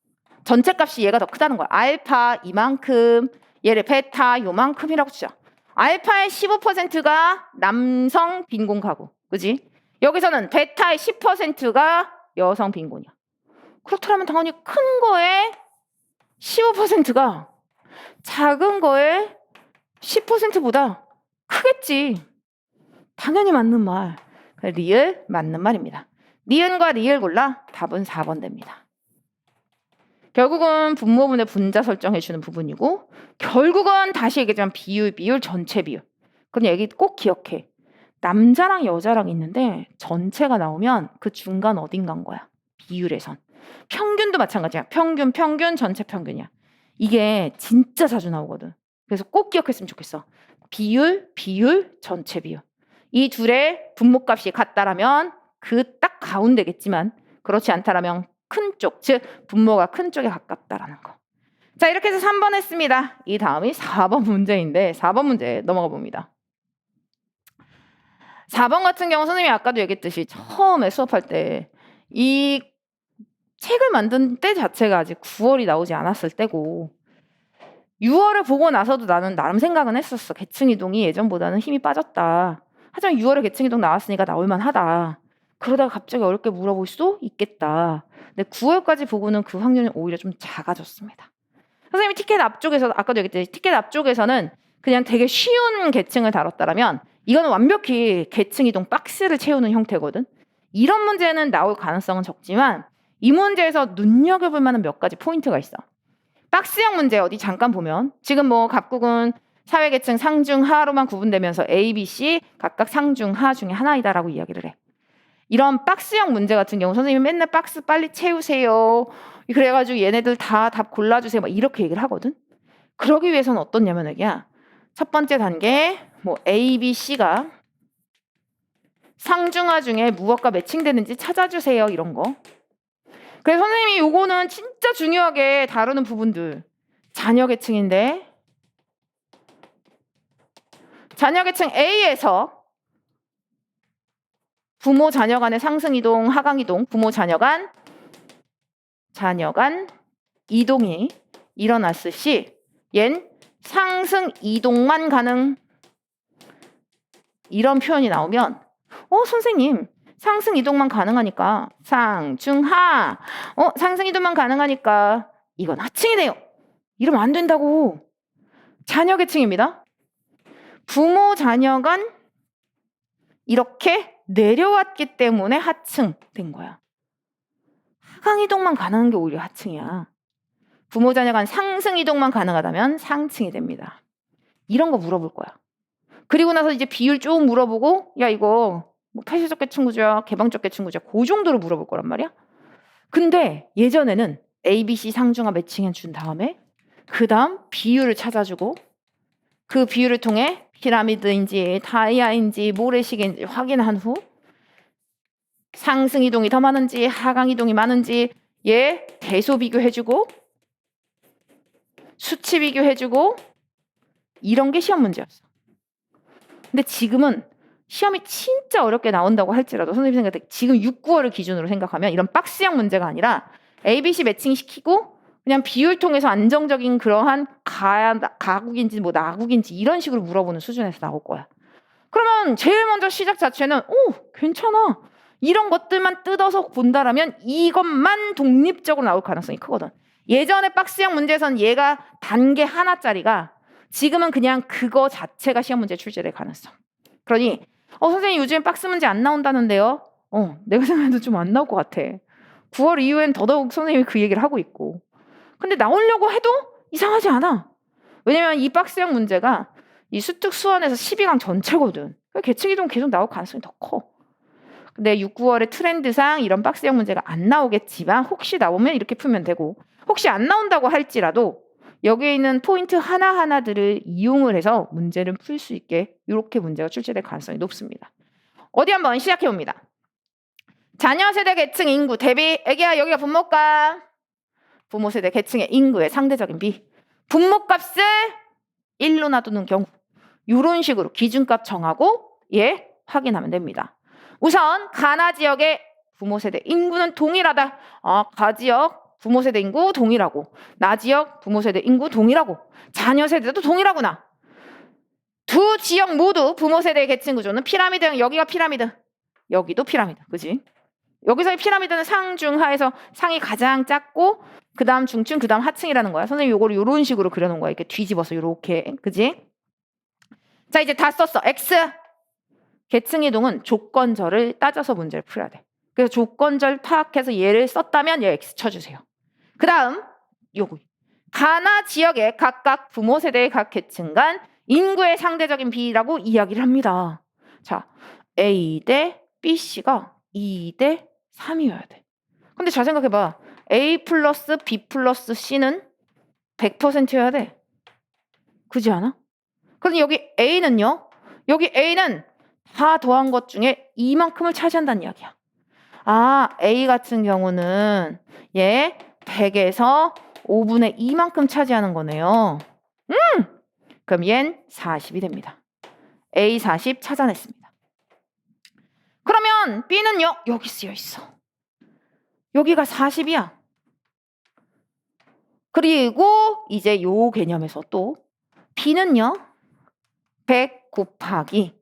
전체 값이 얘가 더 크다는 거야. 알파 이만큼, 얘를 베타 요만큼이라고 치자. 알파의 15%가 남성 빈곤 가구. 그지? 여기서는 베타의 10%가 여성 빈곤이야. 그렇다면 당연히 큰 거에 15%가 작은 거에 10%보다 크겠지. 당연히 맞는 말. 리을 맞는 말입니다. 니은과 리을 골라 답은 4번 됩니다. 결국은 분모분의 분자 설정해주는 부분이고 결국은 다시 얘기하지만 비율, 전체 비율. 그럼 여기 꼭 기억해. 남자랑 여자랑 있는데 전체가 나오면 그 중간 어딘가인 거야. 비율에선. 평균도 마찬가지야. 평균, 전체 평균이야. 이게 진짜 자주 나오거든. 그래서 꼭 기억했으면 좋겠어. 비율, 전체 비율. 이 둘의 분모값이 같다라면 그 딱 가운데겠지만 그렇지 않다라면 큰 쪽, 즉 분모가 큰 쪽에 가깝다라는 거. 자, 이렇게 해서 3번 했습니다. 이 다음이 4번 문제인데 4번 문제 넘어가 봅니다. 4번 같은 경우 선생님이 아까도 얘기했듯이 처음에 수업할 때 이 책을 만든 때 자체가 아직 9월이 나오지 않았을 때고 6월을 보고 나서도 나는 나름 생각은 했었어. 계층이동이 예전보다는 힘이 빠졌다. 하지만 6월에 계층이동 나왔으니까 나올만 하다. 그러다가 갑자기 어렵게 물어볼 수도 있겠다. 근데 9월까지 보고는 그 확률이 오히려 좀 작아졌습니다. 선생님이 티켓 앞쪽에서 아까도 얘기했듯이 티켓 앞쪽에서는 그냥 되게 쉬운 계층을 다뤘다라면 이거는 완벽히 계층이동 박스를 채우는 형태거든. 이런 문제는 나올 가능성은 적지만 이 문제에서 눈여겨볼 만한 몇 가지 포인트가 있어. 박스형 문제 어디 잠깐 보면 지금 뭐 각국은 사회계층 상중하로만 구분되면서 A, B, C 각각 상중하 중에 하나이다라고 이야기를 해. 이런 박스형 문제 같은 경우 선생님이 맨날 박스 빨리 채우세요. 그래가지고 얘네들 다 답 골라주세요. 막 이렇게 얘기를 하거든. 그러기 위해서는 어떤 냐면이야. 첫 번째 단계 뭐 A, B, C가 상중하 중에 무엇과 매칭되는지 찾아주세요. 이런 거. 그래서 선생님이 요거는 진짜 중요하게 다루는 부분들. 자녀계층인데 자녀계층 A에서 부모 자녀 간의 상승이동, 하강이동, 부모 자녀 간 이동이 일어났을 시 얜 상승 이동만 가능. 이런 표현이 나오면 선생님 상승 이동만 가능하니까 상중하 상승 이동만 가능하니까 이건 하층이네요. 이러면 안 된다고. 자녀 계층입니다. 부모 자녀 간 이렇게 내려왔기 때문에 하층 된 거야. 하강 이동만 가능한 게 오히려 하층이야. 부모 자녀 간 상승 이동만 가능하다면 상층이 됩니다. 이런 거 물어볼 거야. 그리고 나서 이제 비율 쭉 물어보고 야 이거 뭐 폐쇄적 계층 구조야, 개방적 계층 구조야 그 정도로 물어볼 거란 말이야. 근데 예전에는 A, B, C 상중하 매칭해 준 다음에 그 다음 비율을 찾아주고 그 비율을 통해 피라미드인지 다이아인지 모래시계인지 확인한 후 상승 이동이 더 많은지 하강 이동이 많은지 얘 대소 비교해주고 수치 비교해주고 이런 게 시험 문제였어. 근데 지금은 시험이 진짜 어렵게 나온다고 할지라도 선생님 생각에 지금 6, 9월을 기준으로 생각하면 이런 박스형 문제가 아니라 A, B, C 매칭시키고 그냥 비율 통해서 안정적인 그러한 가국인지 뭐 나국인지 이런 식으로 물어보는 수준에서 나올 거야. 그러면 제일 먼저 시작 자체는 괜찮아. 이런 것들만 뜯어서 본다라면 이것만 독립적으로 나올 가능성이 크거든. 예전에 박스형 문제에서는 얘가 단계 하나짜리가 지금은 그냥 그거 자체가 시험 문제 출제될 가능성. 그러니 선생님 요즘 박스 문제 안 나온다는데요. 내가 생각해도 좀 안 나올 것 같아. 9월 이후엔 더더욱 선생님이 그 얘기를 하고 있고. 근데 나오려고 해도 이상하지 않아. 왜냐면 이 박스형 문제가 이 수특 수원에서 12강 전체거든. 계층이동 계속 나올 가능성이 더 커. 근데 6, 9월의 트렌드상 이런 박스형 문제가 안 나오겠지만 혹시 나오면 이렇게 풀면 되고, 혹시 안 나온다고 할지라도 여기에 있는 포인트 하나하나들을 이용을 해서 문제를 풀 수 있게 이렇게 문제가 출제될 가능성이 높습니다. 어디 한번 시작해 봅니다. 자녀 세대 계층 인구 대비. 애기야 여기가 분모값. 부모 세대 계층의 인구의 상대적인 비. 분모값을 1로 놔두는 경우 이런 식으로 기준값 정하고 확인하면 됩니다. 우선 가나 지역의 부모 세대 인구는 동일하다. 가 지역 부모 세대 인구 동일하고 나 지역 부모 세대 인구 동일하고 자녀 세대도 동일하구나. 두 지역 모두 부모 세대의 계층 구조는 피라미드. 여기가 피라미드, 여기도 피라미드. 그지? 여기서의 피라미드는 상중하에서 상이 가장 작고 그 다음 중층 그 다음 하층이라는 거야. 선생님 요거를 요런 식으로 그려놓은 거야. 이렇게 뒤집어서 요렇게. 그지? 자 이제 다 썼어. X 계층 이동은 조건절을 따져서 문제를 풀어야 돼. 그래서 조건절 파악해서 얘를 썼다면 얘 X 쳐주세요. 그 다음 요거 가나 지역의 각각 부모 세대의 각 계층 간 인구의 상대적인 비라고 이야기를 합니다. 자 A 대 BC가 2 대 3이어야 돼. 근데 잘 생각해봐. A 플러스 B 플러스 C는 100%여야 돼. 그지 않아? 그런데 여기 A는요. 여기 A는 다 더한 것 중에 이만큼을 차지한다는 이야기야. A 같은 경우는 100에서 5분의 2만큼 차지하는 거네요. 그럼 얜 40이 됩니다. A 40 찾아냈습니다. 그러면 B는요. 여기 쓰여 있어. 여기가 40이야. 그리고 이제 요 개념에서 또 B는요. 100 곱하기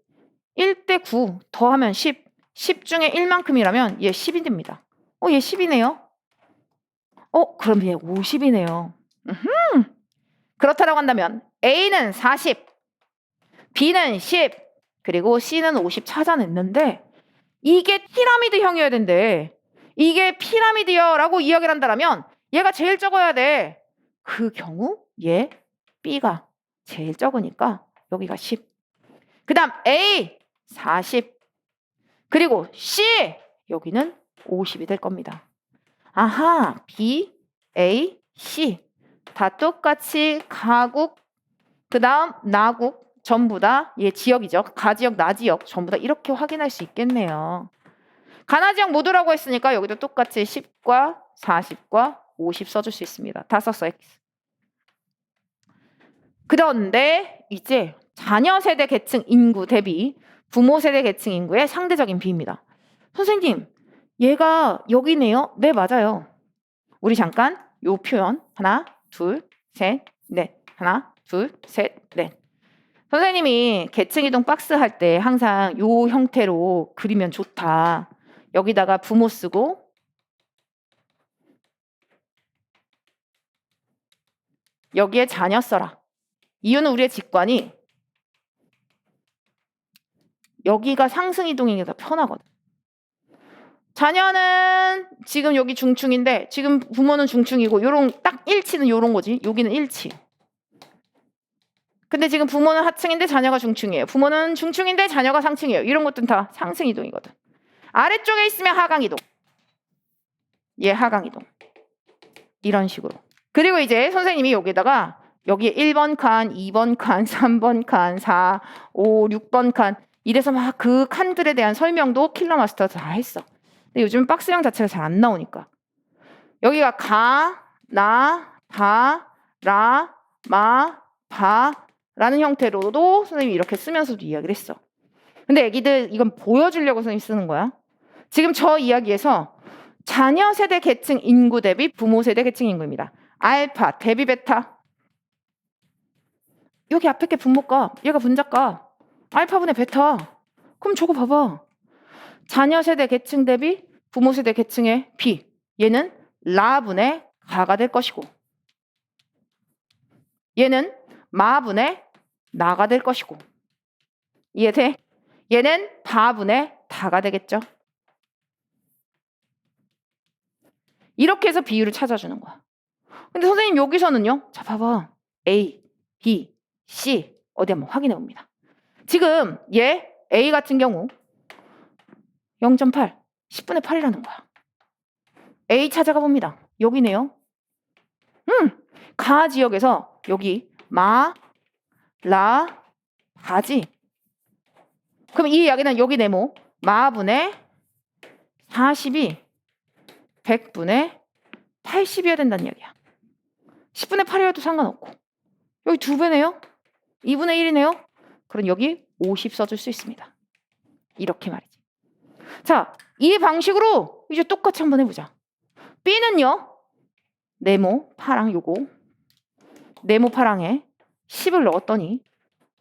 1대 9 더하면 10. 10 중에 1만큼이라면 얘 10이 됩니다. 얘 10이네요. 그럼 얘 50이네요. 그렇다라고 한다면 A는 40, B는 10, 그리고 C는 50 찾아냈는데 이게 피라미드형이어야 된대. 이게 피라미드여라고 이야기를 한다면 얘가 제일 적어야 돼. 그 경우 얘 B가 제일 적으니까 여기가 10. 그 다음 A 40 그리고 C 여기는 50이 될 겁니다. 아하 B, A, C 다 똑같이 가국 그 다음 나국 전부 다 얘 지역이죠. 가지역 나지역 전부 다 이렇게 확인할 수 있겠네요. 가나지역 모두라고 했으니까 여기도 똑같이 10과 40과 50 써줄 수 있습니다. 다 썼어. X. 그런데 이제 자녀 세대 계층 인구 대비 부모 세대 계층 인구의 상대적인 비입니다. 선생님 얘가 여기네요. 네 맞아요. 우리 잠깐 요 표현 하나 둘 셋 넷 하나 둘 셋 넷. 선생님이 계층 이동 박스 할 때 항상 요 형태로 그리면 좋다. 여기다가 부모 쓰고 여기에 자녀 써라. 이유는 우리의 직관이 여기가 상승 이동이 더 편하거든. 자녀는 지금 여기 중충인데 지금 부모는 중충이고 요런 딱 일치는 요런 거지. 여기는 일치. 근데 지금 부모는 하층인데 자녀가 중충이에요. 부모는 중충인데 자녀가 상층이에요. 이런 것들은 다 상승 이동이거든. 아래쪽에 있으면 하강 이동. 얘 하강 이동. 이런 식으로. 그리고 이제 선생님이 여기다가 여기에 1번 칸, 2번 칸, 3번 칸, 4, 5, 6번 칸 이래서 막 그 칸들에 대한 설명도 킬러마스터 다 했어. 근데 요즘 박스형 자체가 잘 안 나오니까 여기가 가, 나, 다, 라, 마, 바 라는 형태로도 선생님이 이렇게 쓰면서도 이야기를 했어. 근데 애기들 이건 보여주려고 선생님이 쓰는 거야. 지금 저 이야기에서 자녀 세대 계층 인구 대비 부모 세대 계층 인구입니다. 알파 대비 베타. 여기 앞에 게 분모값, 얘가 분자값. 알파분의 베타. 그럼 저거 봐봐. 자녀 세대 계층 대비 부모 세대 계층의 비. 얘는 라분의 가가 될 것이고 얘는 마분의 나가 될 것이고 이해돼? 얘는 바분의 다가 되겠죠. 이렇게 해서 비율을 찾아주는 거야. 근데 선생님 여기서는요. 자 봐봐. A, B, C 어디 한번 확인해 봅니다. 지금 얘 A 같은 경우 0.8, 10분의 8이라는 거야. A 찾아가 봅니다. 여기네요. 가 지역에서 여기 마, 라, 바지. 그럼 이 이야기는 여기 네모 마분의 40이 100분의 80이어야 된다는 이야기야. 10분의 8이어도 상관없고 여기 2배네요. 2분의 1이네요. 그럼 여기 50 써줄 수 있습니다. 이렇게 말이지. 자, 이 방식으로 이제 똑같이 한번 해보자. B는요. 네모 파랑 요거 네모 파랑에 10을 넣었더니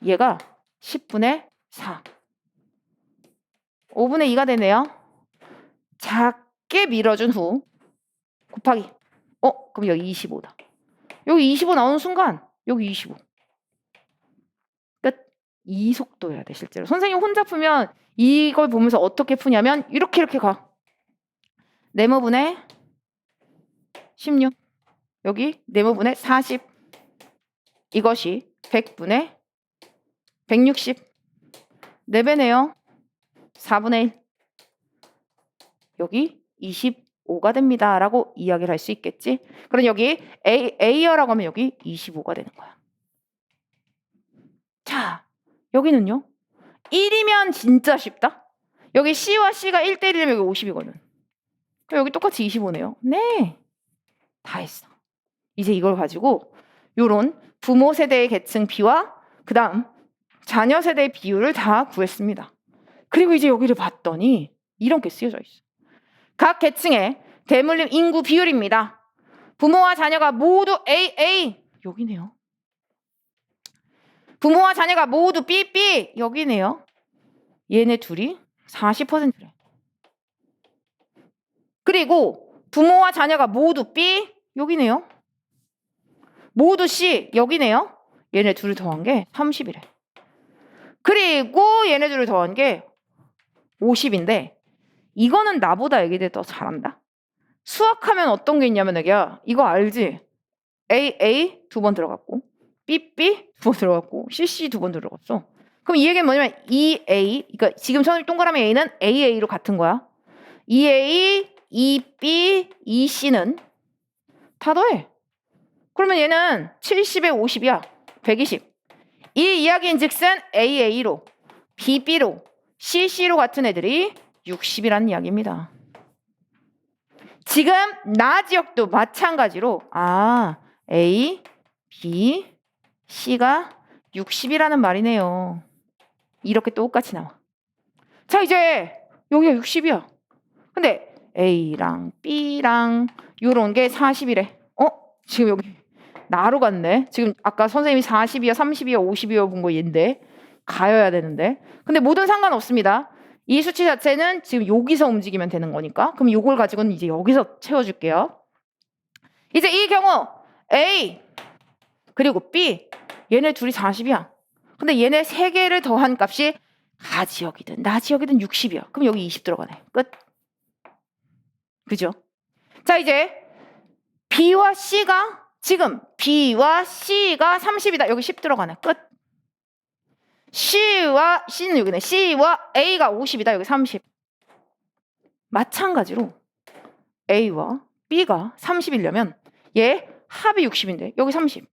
얘가 10분의 4 5분의 2가 되네요. 작게 밀어준 후 곱하기 그럼 여기 25다. 여기 25 나오는 순간 여기 25 끝. 이 속도여야 돼 실제로. 선생님 혼자 풀면 이걸 보면서 어떻게 푸냐면 이렇게 가. 네모분의 16 여기 네모분의 40 이것이 100분의 160 4배네요. 4분의 1 여기 25가 됩니다 라고 이야기를 할 수 있겠지. 그럼 여기 A여라고 하면 여기 25가 되는 거야. 자 여기는요 1이면 진짜 쉽다. 여기 C와 C가 1대1이면 여기 50이거든. 여기 똑같이 25네요. 네, 다 했어. 이제 이걸 가지고 요런 부모 세대의 계층 B와 그 다음 자녀 세대의 비율을 다 구했습니다. 그리고 이제 여기를 봤더니 이런 게 쓰여져 있어. 각 계층의 대물림 인구 비율입니다. 부모와 자녀가 모두 AA 여기네요. 부모와 자녀가 모두 BB 여기네요. 얘네 둘이 40%래. 그리고 부모와 자녀가 모두 B 여기네요. 모두 C 여기네요. 얘네 둘을 더한 게 30이래. 그리고 얘네 둘을 더한 게 50인데 이거는 나보다 애기들 더 잘한다. 수학하면 어떤 게 있냐면 애기야 이거 알지? A 2번 들어갔고 B 2번 들어갔고 C 2번 들어갔어. 그럼 이 얘기는 뭐냐면 EA 그러니까 지금 선을 동그라미 A는 AA로 같은 거야. EA, EB, EC는 다 더해. 그러면 얘는 70에 50이야. 120. 이 이야기인 즉슨 AA로 BB로 CC로 같은 애들이 60이라는 이야기입니다. 지금 나 지역도 마찬가지로 A, B, C가 60이라는 말이네요. 이렇게 똑같이 나와. 자 이제 여기가 60이야. 근데 A랑 B랑 요런 게 40이래. 지금 여기 나로 갔네. 지금 아까 선생님이 40이야 30이야 50이야 본 거 얘인데 가여야 되는데. 근데 뭐든 상관없습니다. 이 수치 자체는 지금 여기서 움직이면 되는 거니까. 그럼 요걸 가지고는 이제 여기서 채워줄게요. 이제 이 경우 A 그리고 B 얘네 둘이 40이야. 근데 얘네 세 개를 더한 값이 가 지역이든 나 지역이든 60이야. 그럼 여기 20 들어가네. 끝. 그죠? 자 이제 B와 C가 지금 B와 C가 30이다. 여기 10 들어가네. 끝. C는 여기네. C와 A가 50이다. 여기 30. 마찬가지로 A와 B가 30이려면 얘 합이 60인데 여기 30.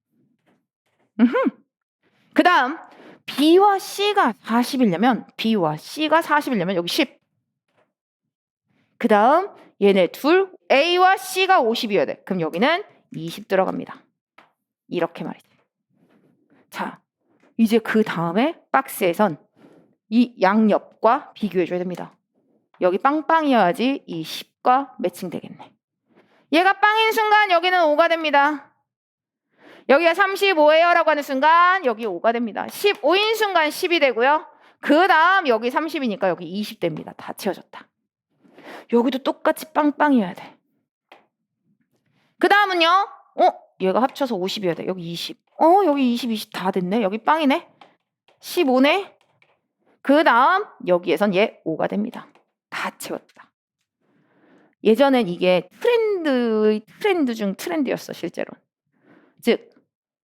그 다음 B와 C가 40이려면 B와 C가 40이려면 여기 10. 그 다음 얘네 둘 A와 C가 50이어야 돼. 그럼 여기는 20 들어갑니다. 이렇게 말이지. 자 이제 그 다음에 박스에선 이 양옆과 비교해줘야 됩니다. 여기 빵빵이어야지 이 10과 매칭되겠네. 얘가 빵인 순간 여기는 5가 됩니다. 여기가 35예요 라고 하는 순간 여기 5가 됩니다. 15인 순간 10이 되고요. 그 다음 여기 30이니까 여기 20대입니다. 다 채워졌다. 여기도 똑같이 빵빵이어야 돼. 그 다음은요. 얘가 합쳐서 50이어야 돼. 여기 20. 여기 20 다 됐네. 여기 빵이네. 15네. 그 다음 여기에선 얘 5가 됩니다. 다 채웠다. 예전엔 이게 트렌드 중 트렌드였어, 실제로. 즉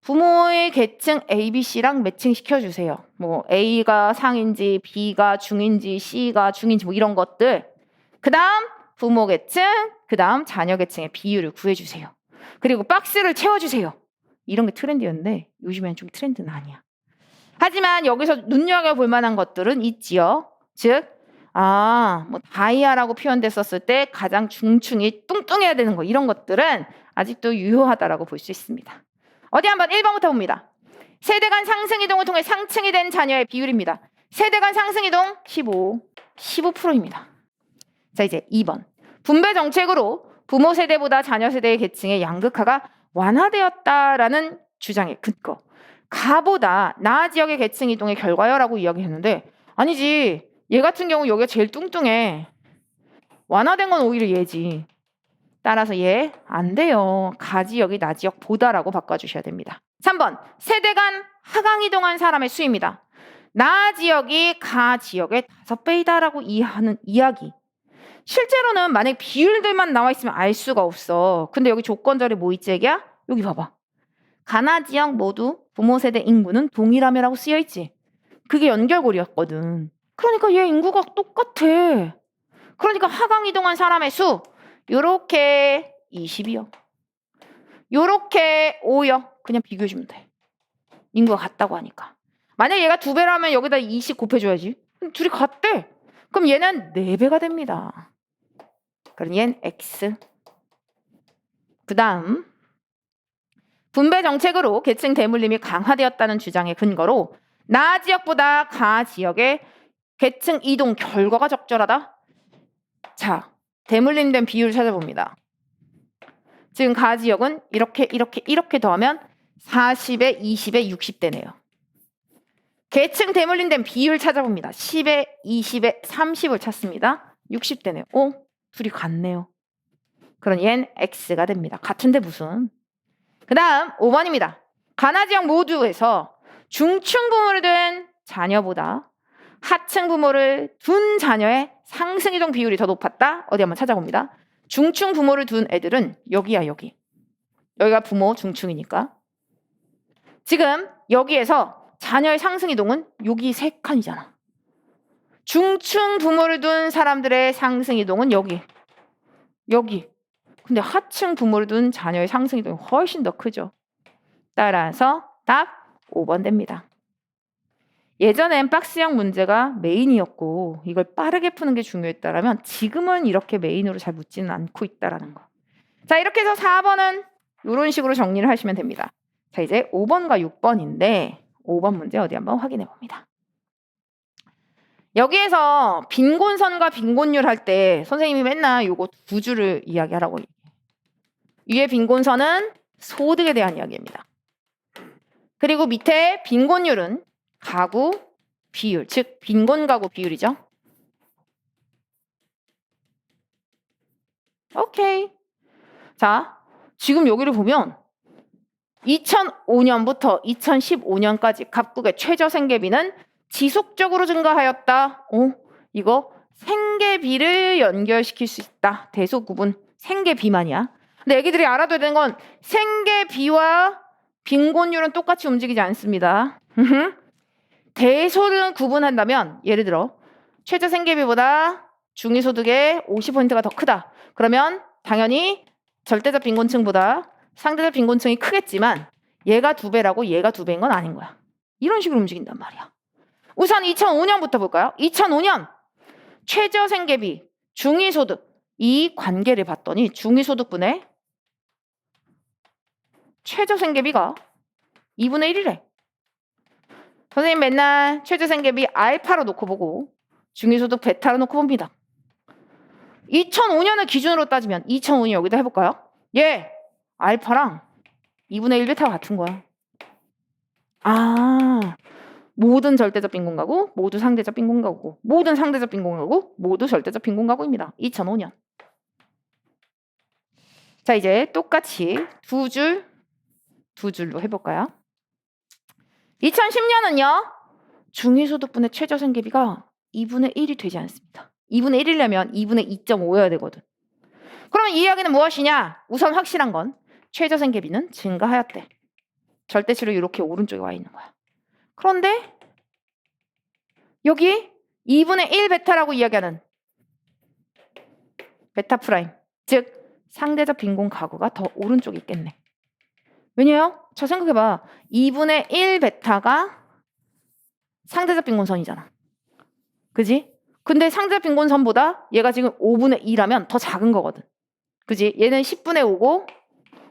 부모의 계층 A, B, C랑 매칭시켜주세요. 뭐 A가 상인지 B가 중인지 C가 중인지 뭐 이런 것들. 그 다음 부모 계층, 그 다음 자녀 계층의 비율을 구해주세요. 그리고 박스를 채워주세요. 이런 게 트렌드였는데 요즘엔 좀 트렌드는 아니야. 하지만 여기서 눈여겨볼 만한 것들은 있지요. 즉 뭐 다이아라고 표현됐었을 때 가장 중층이 뚱뚱해야 되는 거, 이런 것들은 아직도 유효하다라고 볼 수 있습니다. 어디 한번 1번부터 봅니다. 세대 간 상승 이동을 통해 상층이 된 자녀의 비율입니다. 세대 간 상승 이동 15%입니다. 자, 이제 2번. 분배 정책으로 부모 세대보다 자녀 세대의 계층의 양극화가 완화되었다라는 주장의 근거. 가보다 나 지역의 계층 이동의 결과여라고 이야기했는데, 아니지. 얘 같은 경우 여기가 제일 뚱뚱해. 완화된 건 오히려 얘지. 따라서 얘 안 돼요. 가 지역이 나 지역 보다라고 바꿔주셔야 됩니다. 3번. 세대 간 하강 이동한 사람의 수입니다. 나 지역이 가 지역의 5배이다라고 하는 이야기. 실제로는 만약 비율들만 나와 있으면 알 수가 없어. 근데 여기 조건절에 뭐 있지, 애기야? 여기 봐봐. 가나 지역 모두 부모 세대 인구는 동일하며라고 쓰여 있지. 그게 연결고리였거든. 그러니까 얘 인구가 똑같아. 그러니까 하강 이동한 사람의 수 요렇게 20이요. 요렇게 5요. 그냥 비교해주면 돼. 인구가 같다고 하니까. 만약 얘가 2배라면 여기다 20 곱해줘야지. 둘이 같대. 그럼 얘는 4배가 됩니다. 그럼 얘는 X. 그 다음 분배 정책으로 계층 대물림이 강화되었다는 주장의 근거로 나 지역보다 가 지역의 계층 이동 결과가 적절하다. 자, 대물림된 비율을 찾아봅니다. 지금 가 지역은 이렇게 더하면 40에 20에 60대네요. 계층 대물림된 비율 찾아봅니다. 10에 20에 30을 찾습니다. 60대네요. 둘이 같네요. 그럼 얘는 X가 됩니다. 같은데 무슨. 그 다음 5번입니다. 가나 지역 모두에서 중층 부모를 둔 자녀보다 하층 부모를 둔 자녀의 상승 이동 비율이 더 높았다. 어디 한번 찾아봅니다. 중층 부모를 둔 애들은 여기야, 여기. 여기가 부모 중층이니까. 지금 여기에서 자녀의 상승 이동은 여기 3칸이잖아. 중층 부모를 둔 사람들의 상승 이동은 여기. 근데 하층 부모를 둔 자녀의 상승 이동이 훨씬 더 크죠. 따라서 답 5번 됩니다. 예전엔 박스형 문제가 메인이었고 이걸 빠르게 푸는 게 중요했다라면 지금은 이렇게 메인으로 잘 묻지는 않고 있다라는 거. 자, 이렇게 해서 4번은 이런 식으로 정리를 하시면 됩니다. 자, 이제 5번과 6번인데 5번 문제 어디 한번 확인해 봅니다. 여기에서 빈곤선과 빈곤율 할 때 선생님이 맨날 요거 2줄을 이야기하라고. 위에 빈곤선은 소득에 대한 이야기입니다. 그리고 밑에 빈곤율은 가구 비율, 즉 빈곤 가구 비율이죠. 오케이. 자, 지금 여기를 보면 2005년부터 2015년까지 각국의 최저 생계비는 지속적으로 증가하였다. 이거 생계비를 연결시킬 수 있다. 대소구분 생계비만이야. 근데 애기들이 알아둬야 되는 건 생계비와 빈곤율은 똑같이 움직이지 않습니다. 대소를 구분한다면 예를 들어 최저 생계비보다 중위소득의 50%가 더 크다. 그러면 당연히 절대적 빈곤층보다 상대적 빈곤층이 크겠지만 얘가 2배라고 얘가 2배인 건 아닌 거야. 이런 식으로 움직인단 말이야. 우선 2005년부터 볼까요? 2005년 최저 생계비, 중위소득 이 관계를 봤더니 중위소득분의 최저 생계비가 2분의 1이래. 선생님 맨날 최저 생계비 알파로 놓고 보고 중위소득 베타로 놓고 봅니다. 2005년을 기준으로 따지면 2005년 여기다 해볼까요? 예, 알파랑 2분의 1 베타가 같은 거야. 모든 절대적 빈곤가구, 모두 상대적 빈곤가구, 모든 상대적 빈곤가구, 모두 절대적 빈곤가구입니다. 2005년. 자, 이제 똑같이 두 줄로 해볼까요? 2010년은요. 중위소득분의 최저생계비가 2분의 1이 되지 않습니다. 2분의 1이려면 2분의 2.5여야 되거든. 그러면 이 이야기는 무엇이냐? 우선 확실한 건 최저생계비는 증가하였대. 절대치로 이렇게 오른쪽에 와 있는 거야. 그런데 여기 2분의 1 베타라고 이야기하는 베타 프라임, 즉 상대적 빈곤 가구가 더 오른쪽에 있겠네. 왜냐요? 저 생각해봐. 2분의 1 베타가 상대적 빈곤선이잖아. 그지? 근데 상대적 빈곤선보다 얘가 지금 5분의 2라면 더 작은 거거든. 그지? 얘는 10분의 5고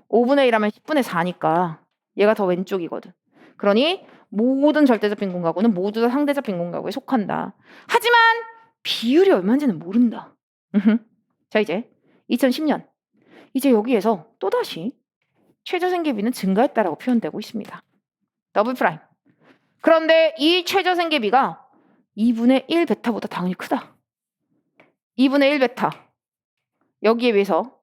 5분의 1하면 10분의 4니까 얘가 더 왼쪽이거든. 그러니 모든 절대적 빈곤가구는 모두 다 상대적 빈곤가구에 속한다. 하지만 비율이 얼마인지는 모른다. 자, 이제 2010년. 이제 여기에서 또다시 최저생계비는 증가했다라고 표현되고 있습니다. 더블 프라임. 그런데 이 최저생계비가 2분의 1 베타보다 당연히 크다. 2분의 1 베타. 여기에 비해서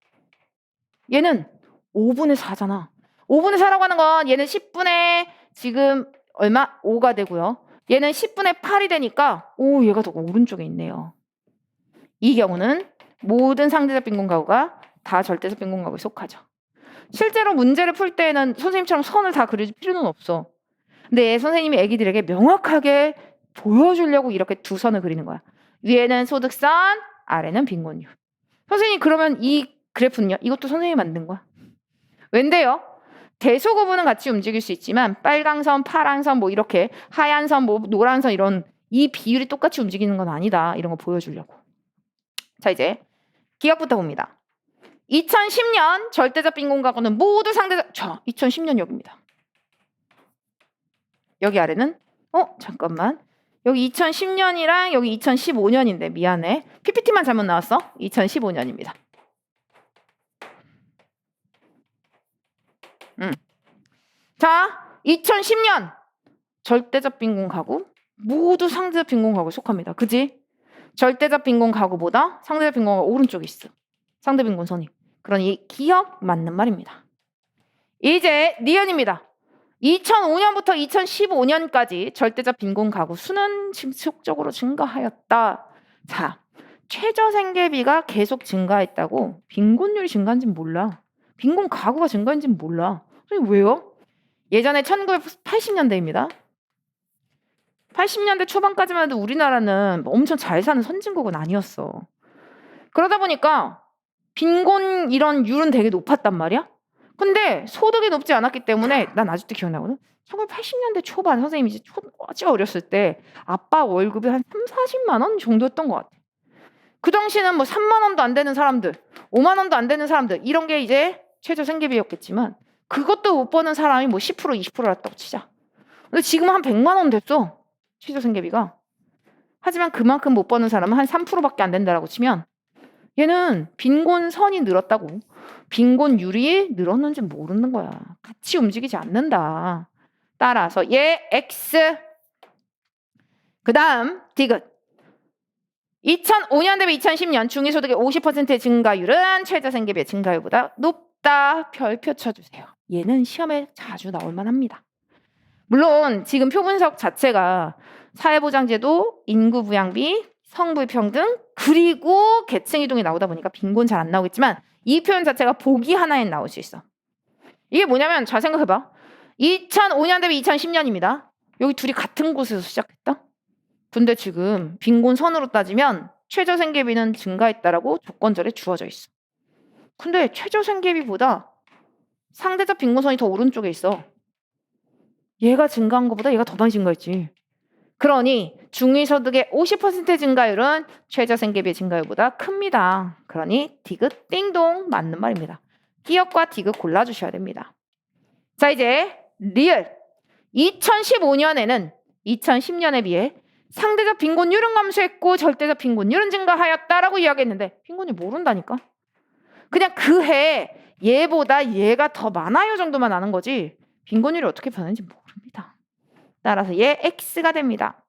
얘는 5분의 4잖아. 5분의 4라고 하는 건 얘는 10분의 지금 얼마? 5가 되고요. 얘는 10분의 8이 되니까 얘가 더 오른쪽에 있네요. 이 경우는 모든 상대적 빈곤가구가 다 절대적 빈곤가구에 속하죠. 실제로 문제를 풀 때는 선생님처럼 선을 다 그릴 필요는 없어. 근데 선생님이 애기들에게 명확하게 보여주려고 이렇게 두 선을 그리는 거야. 위에는 소득선, 아래는 빈곤율. 선생님 그러면 이 그래프는요? 이것도 선생님이 만든 거야. 왠데요? 대소구분은 같이 움직일 수 있지만 빨강선, 파란선, 뭐 이렇게 하얀선, 뭐 노란선 이런 이 비율이 똑같이 움직이는 건 아니다. 이런 거 보여주려고. 자, 이제 기억부터 봅니다. 2010년 절대적 빈곤가구는 모두 상대적. 자, 2010년 여기입니다. 여기 아래는 잠깐만. 여기 2010년이랑 여기 2015년인데 미안해. PPT만 잘못 나왔어. 2015년입니다. 자, 2010년 절대적 빈곤 가구 모두 상대적 빈곤 가구에 속합니다. 그지? 절대적 빈곤 가구보다 상대적 빈곤 가구가 오른쪽에 있어. 상대 빈곤선이. 그러니 기억 맞는 말입니다. 이제 니은입니다. 2005년부터 2015년까지 절대적 빈곤 가구 수는 지속적으로 증가하였다. 자, 최저생계비가 계속 증가했다고 빈곤율이 증가한지는 몰라. 빈곤 가구가 증가한지는 몰라. 왜요? 예전에 1980년대입니다. 80년대 초반까지만 해도 우리나라는 엄청 잘 사는 선진국은 아니었어. 그러다 보니까 빈곤 이런 율은 되게 높았단 말이야. 근데 소득이 높지 않았기 때문에 난 아직도 기억나거든. 1980년대 초반 선생님이 이제 아주 어렸을 때 아빠 월급이 한 3, 40만 원 정도였던 것 같아. 그 당시에는 뭐 3만 원도 안 되는 사람들, 5만 원도 안 되는 사람들 이런 게 이제 최저생계비였겠지만 그것도 못 버는 사람이 뭐 10%, 20%였다고 치자. 근데 지금 한 100만 원 됐어. 최저생계비가. 하지만 그만큼 못 버는 사람은 한 3%밖에 안 된다라고 치면 얘는 빈곤선이 늘었다고 빈곤율이 늘었는지 모르는 거야. 같이 움직이지 않는다. 따라서 얘 X. 그 다음 디귿. 2005년 대비 2010년 중위소득의 50%의 증가율은 최저생계비의 증가율보다 높다. 별표 쳐주세요. 얘는 시험에 자주 나올 만합니다. 물론 지금 표분석 자체가 사회보장제도, 인구부양비, 성불평등, 그리고 계층이동이 나오다 보니까 빈곤 잘 안 나오겠지만 이 표현 자체가 보기 하나엔 나올 수 있어. 이게 뭐냐면 잘 생각해봐. 2005년 대비 2010년입니다. 여기 둘이 같은 곳에서 시작했다. 근데 지금 빈곤선으로 따지면 최저생계비는 증가했다라고 조건절에 주어져 있어. 근데 최저생계비보다 상대적 빈곤선이 더 오른쪽에 있어. 얘가 증가한 것보다 얘가 더 많이 증가했지. 그러니 중위소득의 50% 증가율은 최저생계비의 증가율보다 큽니다. 그러니 디귿 띵동 맞는 말입니다. 기억과 디귿 골라주셔야 됩니다. 자, 이제 리을. 2015년에는 2010년에 비해 상대적 빈곤율은 감소했고 절대적 빈곤율은 증가하였다라고 이야기했는데 빈곤율 모른다니까. 그냥 그 해 얘보다 얘가 더 많아요 정도만 아는 거지 빈곤율이 어떻게 변하는지 모릅니다. 따라서 얘 X가 됩니다.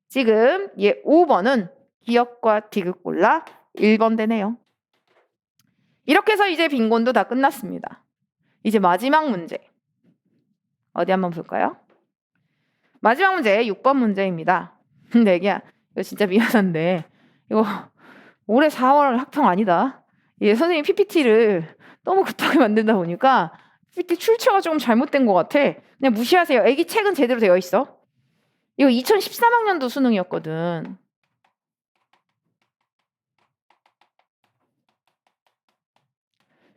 지금 얘 5번은 기역과 디귿 골라 1번 되네요. 이렇게 해서 이제 빈곤도 다 끝났습니다. 이제 마지막 문제. 어디 한번 볼까요? 마지막 문제 6번 문제입니다. 근데 애기야 이거 진짜 미안한데 이거 올해 4월 학평 아니다. 얘 선생님 PPT를 너무 급하게 만든다 보니까 PPT 출처가 조금 잘못된 것 같아. 그냥 무시하세요. 애기 책은 제대로 되어 있어. 이거 2013학년도 수능이었거든.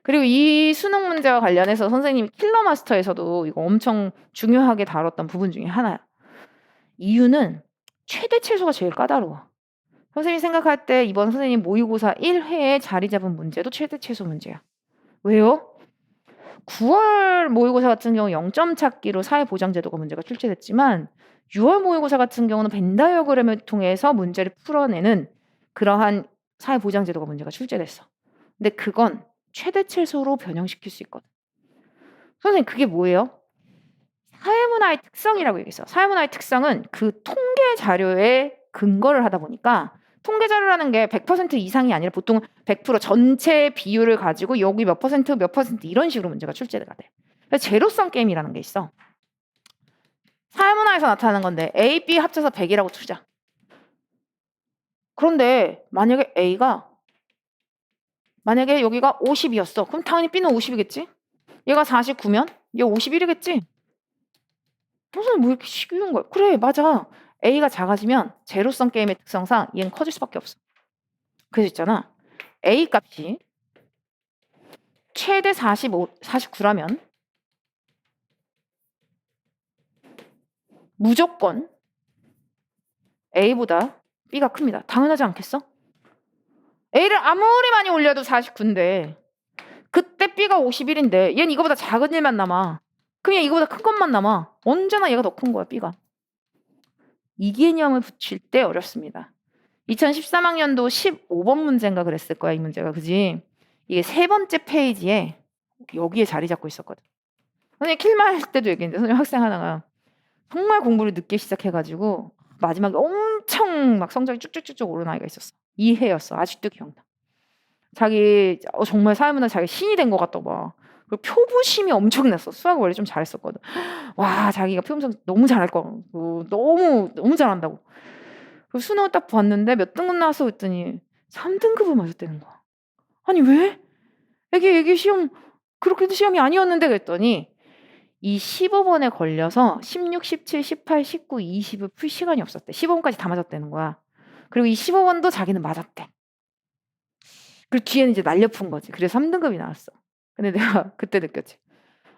그리고 이 수능 문제와 관련해서 선생님이 킬러 마스터에서도 이거 엄청 중요하게 다뤘던 부분 중에 하나야. 이유는 최대 최소가 제일 까다로워. 선생님이 생각할 때 이번 선생님 모의고사 1회에 자리 잡은 문제도 최대 최소 문제야. 왜요? 9월 모의고사 같은 경우 0점 찾기로 사회보장제도가 문제가 출제됐지만 6월 모의고사 같은 경우는 벤 다이어그램을 통해서 문제를 풀어내는 그러한 사회보장제도가 문제가 출제됐어. 근데 그건 최대 최소로 변형시킬 수 있거든. 선생님 그게 뭐예요? 사회문화의 특성이라고 얘기했어. 사회문화의 특성은 그 통계 자료에 근거를 하다 보니까 통계 자료라는 게 100% 이상이 아니라 보통 100% 전체 비율을 가지고 여기 몇 퍼센트 이런 식으로 문제가 출제가 돼. 그래서 제로섬 게임이라는 게 있어. 사회문화에서 나타나는 건데 A, B 합쳐서 100이라고 치자. 그런데 만약에 여기가 50이었어. 그럼 당연히 B는 50이겠지? 얘가 49면 얘 51이겠지? 무슨 뭐 이렇게 쉬운 거야? 그래 맞아. A가 작아지면 제로섬 게임의 특성상 얘는 커질 수밖에 없어. 그래서 있잖아. A 값이 최대 49라면 무조건 A보다 B가 큽니다. 당연하지 않겠어? A를 아무리 많이 올려도 49인데 그때 B가 51인데 얘는 이거보다 작은 일만 남아. 그럼 얘 이거보다 큰 것만 남아. 언제나 얘가 더 큰 거야 B가. 이 개념을 붙일 때 어렵습니다. 2013학년도 15번 문제인가 그랬을 거야 이 문제가. 그지? 이게 세 번째 페이지에 여기에 자리 잡고 있었거든. 선생님 킬말 할 때도 얘기했는데 선생님 학생 하나가 정말 공부를 늦게 시작해가지고 마지막에 엄청 막 성적이 쭉쭉쭉쭉 오른 아이가 있었어. 이해였어. 아직도 기억나. 자기 정말 사회문화 자기 신이 된 것 같다 봐. 그리고 표부심이 엄청났어. 수학을 원래 좀 잘했었거든. 와 자기가 표부심 너무 잘할 거 너무 잘한다고. 그리고 수능을 딱 봤는데 몇 등급 나왔어 그랬더니 3등급을 맞았다는 거야. 아니 왜? 애기 시험 그렇게도 시험이 아니었는데 그랬더니 이 15번에 걸려서 16, 17, 18, 19, 20을 풀 시간이 없었대. 15번까지 다 맞았다는 거야. 그리고 이 15번도 자기는 맞았대. 그리고 뒤에는 이제 날려푼 거지. 그래서 3등급이 나왔어. 근데 내가 그때 느꼈지.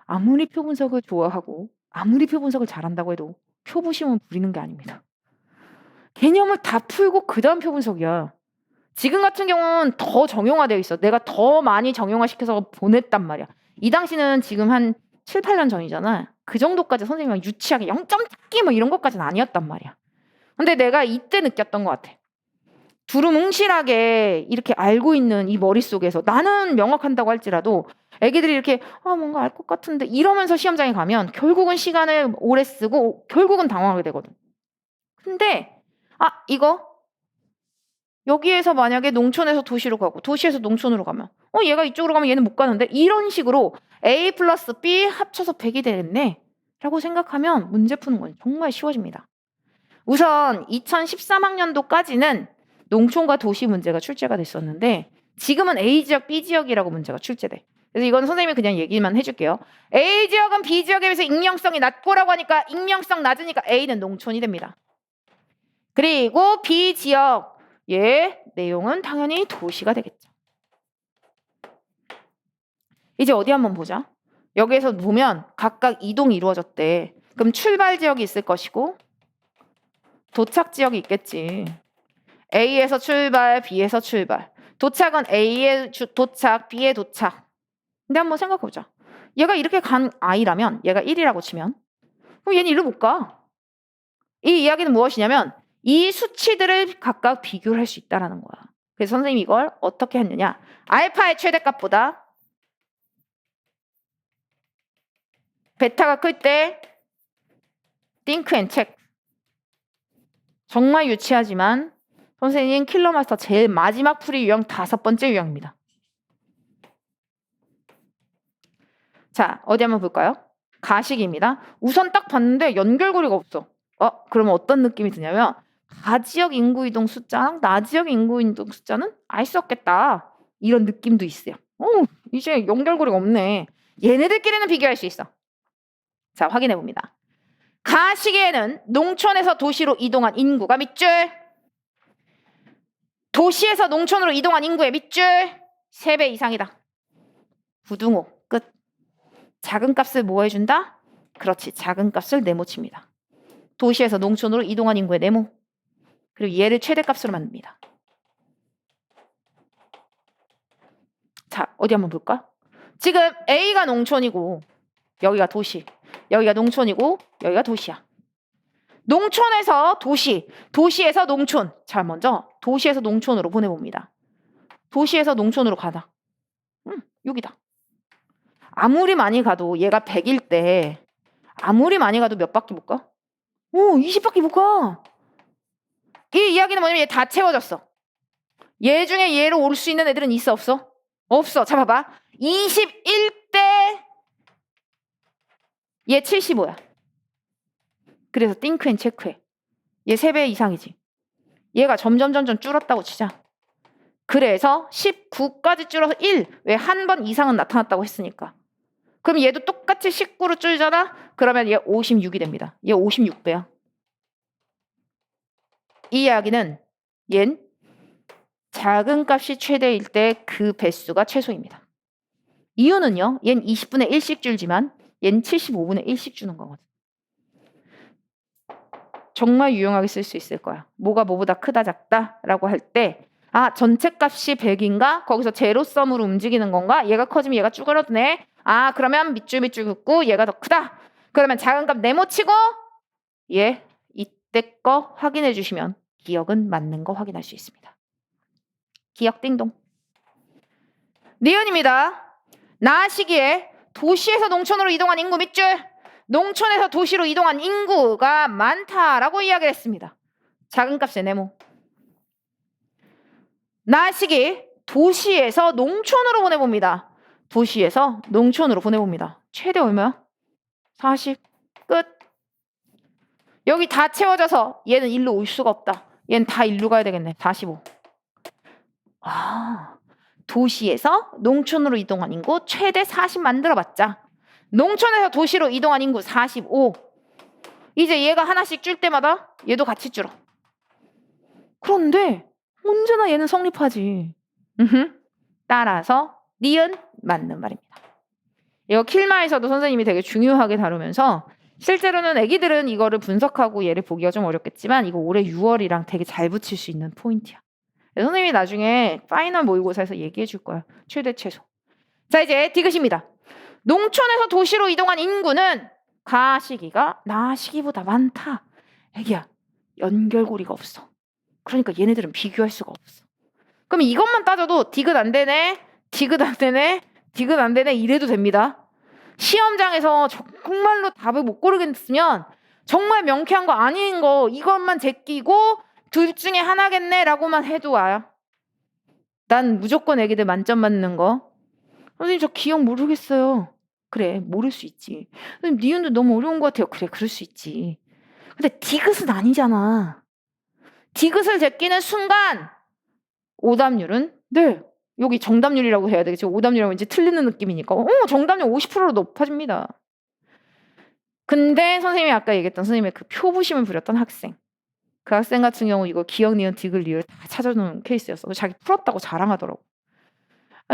아무리 표분석을 좋아하고 아무리 표분석을 잘한다고 해도 표부심은 부리는 게 아닙니다. 개념을 다 풀고 그 다음 표분석이야. 지금 같은 경우는 더 정형화되어 있어. 내가 더 많이 정형화시켜서 보냈단 말이야. 이 당시는 지금 한 7, 8년 전이잖아. 그 정도까지 선생님이 유치하게 0점 찾기 뭐 이런 것까지는 아니었단 말이야. 근데 내가 이때 느꼈던 것 같아. 두루뭉실하게 이렇게 알고 있는 이 머릿속에서 나는 명확한다고 할지라도 애기들이 이렇게 뭔가 알 것 같은데 이러면서 시험장에 가면 결국은 시간을 오래 쓰고 결국은 당황하게 되거든. 근데 이거 여기에서 만약에 농촌에서 도시로 가고 도시에서 농촌으로 가면 얘가 이쪽으로 가면 얘는 못 가는데 이런 식으로 A 플러스 B 합쳐서 100이 되겠네 라고 생각하면 문제 푸는 건 정말 쉬워집니다. 우선 2013학년도까지는 농촌과 도시 문제가 출제가 됐었는데 지금은 A지역, B지역이라고 문제가 출제돼. 그래서 이건 선생님이 그냥 얘기만 해줄게요. A지역은 B지역에 비해서 익명성이 낮고라고 하니까 익명성 낮으니까 A는 농촌이 됩니다. 그리고 B지역 내용은 당연히 도시가 되겠죠. 이제 어디 한번 보자. 여기에서 보면 각각 이동이 이루어졌대. 그럼 출발 지역이 있을 것이고 도착 지역이 있겠지. A에서 출발, B에서 출발. 도착은 A의 도착, B의 도착. 근데 한번 생각해보자. 얘가 이렇게 간 아이라면 얘가 1이라고 치면 그럼 얘는 일로 못 가. 이 이야기는 무엇이냐면 이 수치들을 각각 비교를 할 수 있다는 거야. 그래서 선생님이 이걸 어떻게 했느냐. 알파의 최대값보다 베타가 클 때 think and check. 정말 유치하지만 선생님 킬러마스터 제일 마지막 풀이 유형 5번째 유형입니다. 자, 어디 한번 볼까요? 가식입니다. 우선 딱 봤는데 연결고리가 없어. 그러면 어떤 느낌이 드냐면 가지역 인구 이동 숫자랑 나지역 인구 이동 숫자는 알 수 없겠다. 이런 느낌도 있어요. 이제 연결고리가 없네. 얘네들끼리는 비교할 수 있어. 자, 확인해 봅니다. 가시기에는 농촌에서 도시로 이동한 인구가 밑줄, 도시에서 농촌으로 이동한 인구의 밑줄 3배 이상이다. 부등호 끝. 작은 값을 뭐 해준다? 그렇지, 작은 값을 네모칩니다. 도시에서 농촌으로 이동한 인구의 네모. 그리고 얘를 최대값으로 만듭니다. 자, 어디 한번 볼까? 지금 A가 농촌이고 여기가 도시, 여기가 농촌이고 여기가 도시야. 농촌에서 도시, 도시에서 농촌. 자, 먼저 도시에서 농촌으로 보내봅니다. 도시에서 농촌으로 가다. 여기다. 아무리 많이 가도 얘가 100일 때 아무리 많이 가도 몇 바퀴 못 가? 20바퀴 못 가. 이 이야기는 뭐냐면 얘 다 채워졌어. 얘 중에 얘로 올 수 있는 애들은 있어 없어? 없어. 자, 봐봐. 21대 얘 75야. 그래서 think and check해. 얘 3배 이상이지. 얘가 점점 줄었다고 치자. 그래서 19까지 줄어서 1. 왜 한 번 이상은 나타났다고 했으니까. 그럼 얘도 똑같이 19로 줄잖아? 그러면 얘 56이 됩니다. 얘 56배야. 이 이야기는 얜 작은 값이 최대일 때 그 배수가 최소입니다. 이유는요. 얜 20분의 1씩 줄지만 얜 75분의 1씩 주는 거거든. 정말 유용하게 쓸 수 있을 거야. 뭐가 뭐보다 크다 작다 라고 할 때 전체 값이 100인가? 거기서 제로섬으로 움직이는 건가? 얘가 커지면 얘가 쭈그러드네. 그러면 밑줄 긋고 얘가 더 크다. 그러면 작은 값 네모치고 얘 이때 거 확인해 주시면 기억은 맞는 거 확인할 수 있습니다. 기억 띵동. 니은입니다. 나 시기에 도시에서 농촌으로 이동한 인구 밑줄, 농촌에서 도시로 이동한 인구가 많다라고 이야기를 했습니다. 작은 값의 네모. 나 시기 도시에서 농촌으로 보내봅니다. 도시에서 농촌으로 보내봅니다. 최대 얼마야? 40. 끝. 여기 다 채워져서 얘는 일로 올 수가 없다. 얘는 다 일로 가야 되겠네. 45. 도시에서 농촌으로 이동한 인구 최대 40 만들어봤자 농촌에서 도시로 이동한 인구 45. 이제 얘가 하나씩 줄 때마다 얘도 같이 줄어. 그런데 언제나 얘는 성립하지. 따라서 니은 맞는 말입니다. 이거 킬마에서도 선생님이 되게 중요하게 다루면서 실제로는 애기들은 이거를 분석하고 얘를 보기가 좀 어렵겠지만 이거 올해 6월이랑 되게 잘 붙일 수 있는 포인트야. 선생님이 나중에 파이널 모의고사에서 얘기해 줄 거야. 최대 최소. 자, 이제 디귿입니다. 농촌에서 도시로 이동한 인구는 가시기가 나시기보다 많다. 애기야, 연결고리가 없어. 그러니까 얘네들은 비교할 수가 없어. 그럼 이것만 따져도 디귿 안 되네, 디귿 안 되네, 디귿 안 되네 이래도 됩니다. 시험장에서 정말로 답을 못 고르겠으면 정말 명쾌한 거 아닌 거 이것만 제끼고 둘 중에 하나겠네 라고만 해도 와요. 난 무조건 애기들 만점 맞는 거. 선생님 저 기억 모르겠어요. 그래, 모를 수 있지. 선생님 니은도 너무 어려운 것 같아요. 그래, 그럴 수 있지. 근데 디귿은 아니잖아. 디귿을 제끼는 순간 오답률은 여기 정답률이라고 해야 되겠지. 오답률이라고 이제 틀리는 느낌이니까 정답률 50%로 높아집니다. 근데 선생님이 아까 얘기했던 선생님의 그 표부심을 부렸던 학생, 그 학생 같은 경우 이거 기억, 니은, 디귿, 리을 다 찾아주는 케이스였어. 자기 풀었다고 자랑하더라고.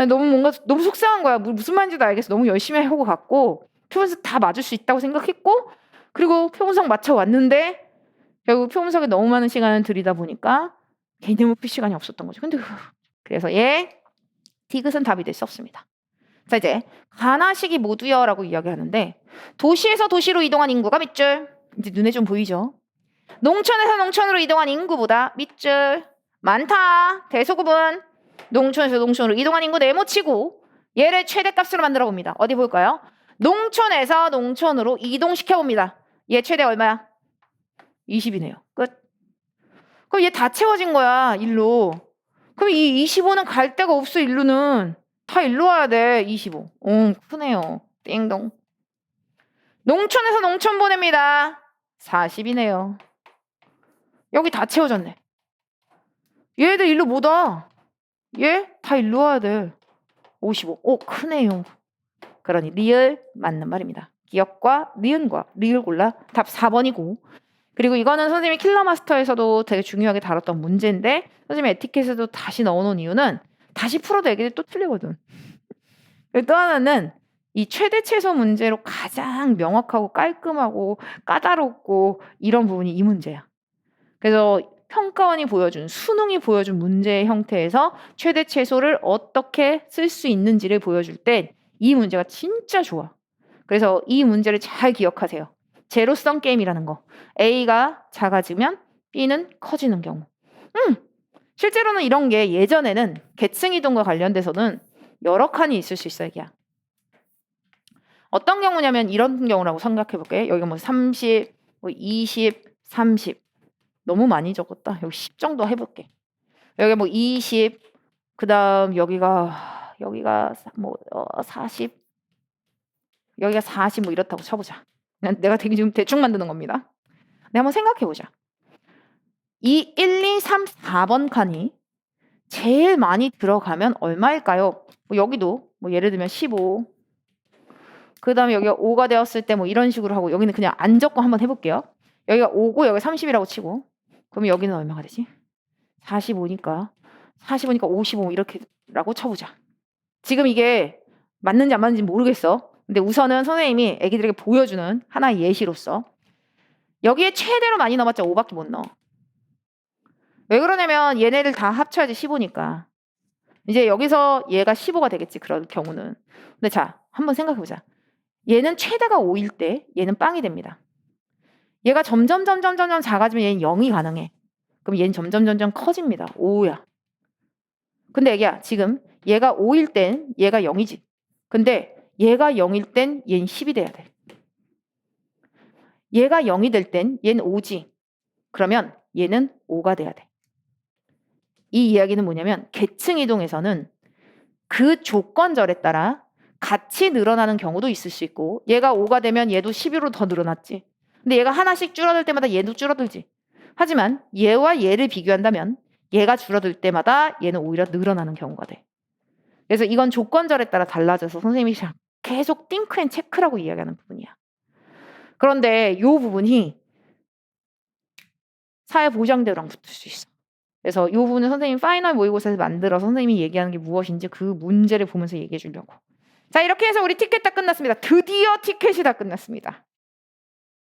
너무 속상한 거야. 무슨 말인지도 알겠어. 너무 열심히 해보고 갔고 표분석 다 맞을 수 있다고 생각했고 그리고 표분석 맞춰왔는데 결국 표분석에 너무 많은 시간을 들이다 보니까 개념을 풀 시간이 없었던 거죠. 근데 그래서 디귿은 답이 될 수 없습니다. 자, 이제 가나시기 모두여라고 이야기하는데 도시에서 도시로 이동한 인구가 밑줄. 이제 눈에 좀 보이죠? 농촌에서 농촌으로 이동한 인구보다 밑줄 많다. 대소구분. 농촌에서 농촌으로 이동한 인구 네모치고 얘를 최대값으로 만들어 봅니다. 어디 볼까요? 농촌에서 농촌으로 이동시켜 봅니다. 얘 최대 얼마야? 20이네요. 끝. 그럼 얘 다 채워진 거야, 일로. 그럼 이 25는 갈 데가 없어, 일로는. 다 일로 와야 돼, 25. 크네요. 띵동. 농촌에서 농촌 보냅니다. 40이네요. 여기 다 채워졌네. 얘들 일로 못 와. 얘 다 일로 와야 돼. 55. 크네요. 그러니 리을 맞는 말입니다. 기억과 니은과 리을 골라. 답 4번이고. 그리고 이거는 선생님이 킬러마스터에서도 되게 중요하게 다뤘던 문제인데 선생님이 에티켓에도 다시 넣어놓은 이유는 다시 풀어도 애기들이 또 틀리거든. 그리고 또 하나는 이 최대 최소 문제로 가장 명확하고 깔끔하고 까다롭고 이런 부분이 이 문제야. 그래서 평가원이 보여준, 수능이 보여준 문제의 형태에서 최대 최소를 어떻게 쓸 수 있는지를 보여줄 때 이 문제가 진짜 좋아. 그래서 이 문제를 잘 기억하세요. 제로섬 게임이라는 거. A가 작아지면 B는 커지는 경우. 실제로는 이런 게 예전에는 계층 이동과 관련돼서는 여러 칸이 있을 수 있어, 애기야. 어떤 경우냐면 이런 경우라고 생각해 볼게. 여기가 뭐 30, 뭐 20, 30. 너무 많이 적었다. 여기 10 정도 해볼게. 여기 뭐 20, 그 다음 여기가 뭐 40, 여기가 40 뭐 이렇다고 쳐보자. 내가 되게 지금 대충 만드는 겁니다. 네, 한번 생각해 보자. 이 1, 2, 3, 4번 칸이 제일 많이 들어가면 얼마일까요? 뭐 여기도 뭐 예를 들면 15. 그 다음에 여기가 5가 되었을 때 뭐 이런 식으로 하고 여기는 그냥 안 적고 한번 해볼게요. 여기가 5고 여기가 30이라고 치고 그러면 여기는 얼마가 되지? 45니까 55 이렇게라고 쳐보자. 지금 이게 맞는지 안 맞는지 모르겠어. 근데 우선은 선생님이 애기들에게 보여주는 하나의 예시로서 여기에 최대로 많이 넣어봤자 5밖에 못 넣어. 왜 그러냐면 얘네들 다 합쳐야지 15니까. 이제 여기서 얘가 15가 되겠지. 그런 경우는. 근데 자, 한번 생각해보자. 얘는 최대가 5일 때 얘는 빵이 됩니다. 얘가 점점 작아지면 얘는 0이 가능해. 그럼 얘는 점점 커집니다. 5야. 근데 애기야 지금 얘가 5일 땐 얘가 0이지. 근데 얘가 0일 땐 얘는 10이 돼야 돼. 얘가 0이 될 땐 얘는 5지. 그러면 얘는 5가 돼야 돼. 이 이야기는 뭐냐면 계층 이동에서는 그 조건절에 따라 같이 늘어나는 경우도 있을 수 있고 얘가 5가 되면 얘도 11로 더 늘어났지. 근데 얘가 하나씩 줄어들 때마다 얘도 줄어들지. 하지만 얘와 얘를 비교한다면 얘가 줄어들 때마다 얘는 오히려 늘어나는 경우가 돼. 그래서 이건 조건절에 따라 달라져서 선생님이 계속 think and check라고 이야기하는 부분이야. 그런데 이 부분이 사회보장제도랑 붙을 수 있어. 그래서 이 부분은 선생님 파이널 모의고사에서 만들어서 선생님이 얘기하는 게 무엇인지 그 문제를 보면서 얘기해 주려고. 자, 이렇게 해서 우리 티켓 다 끝났습니다. 드디어 티켓이 다 끝났습니다.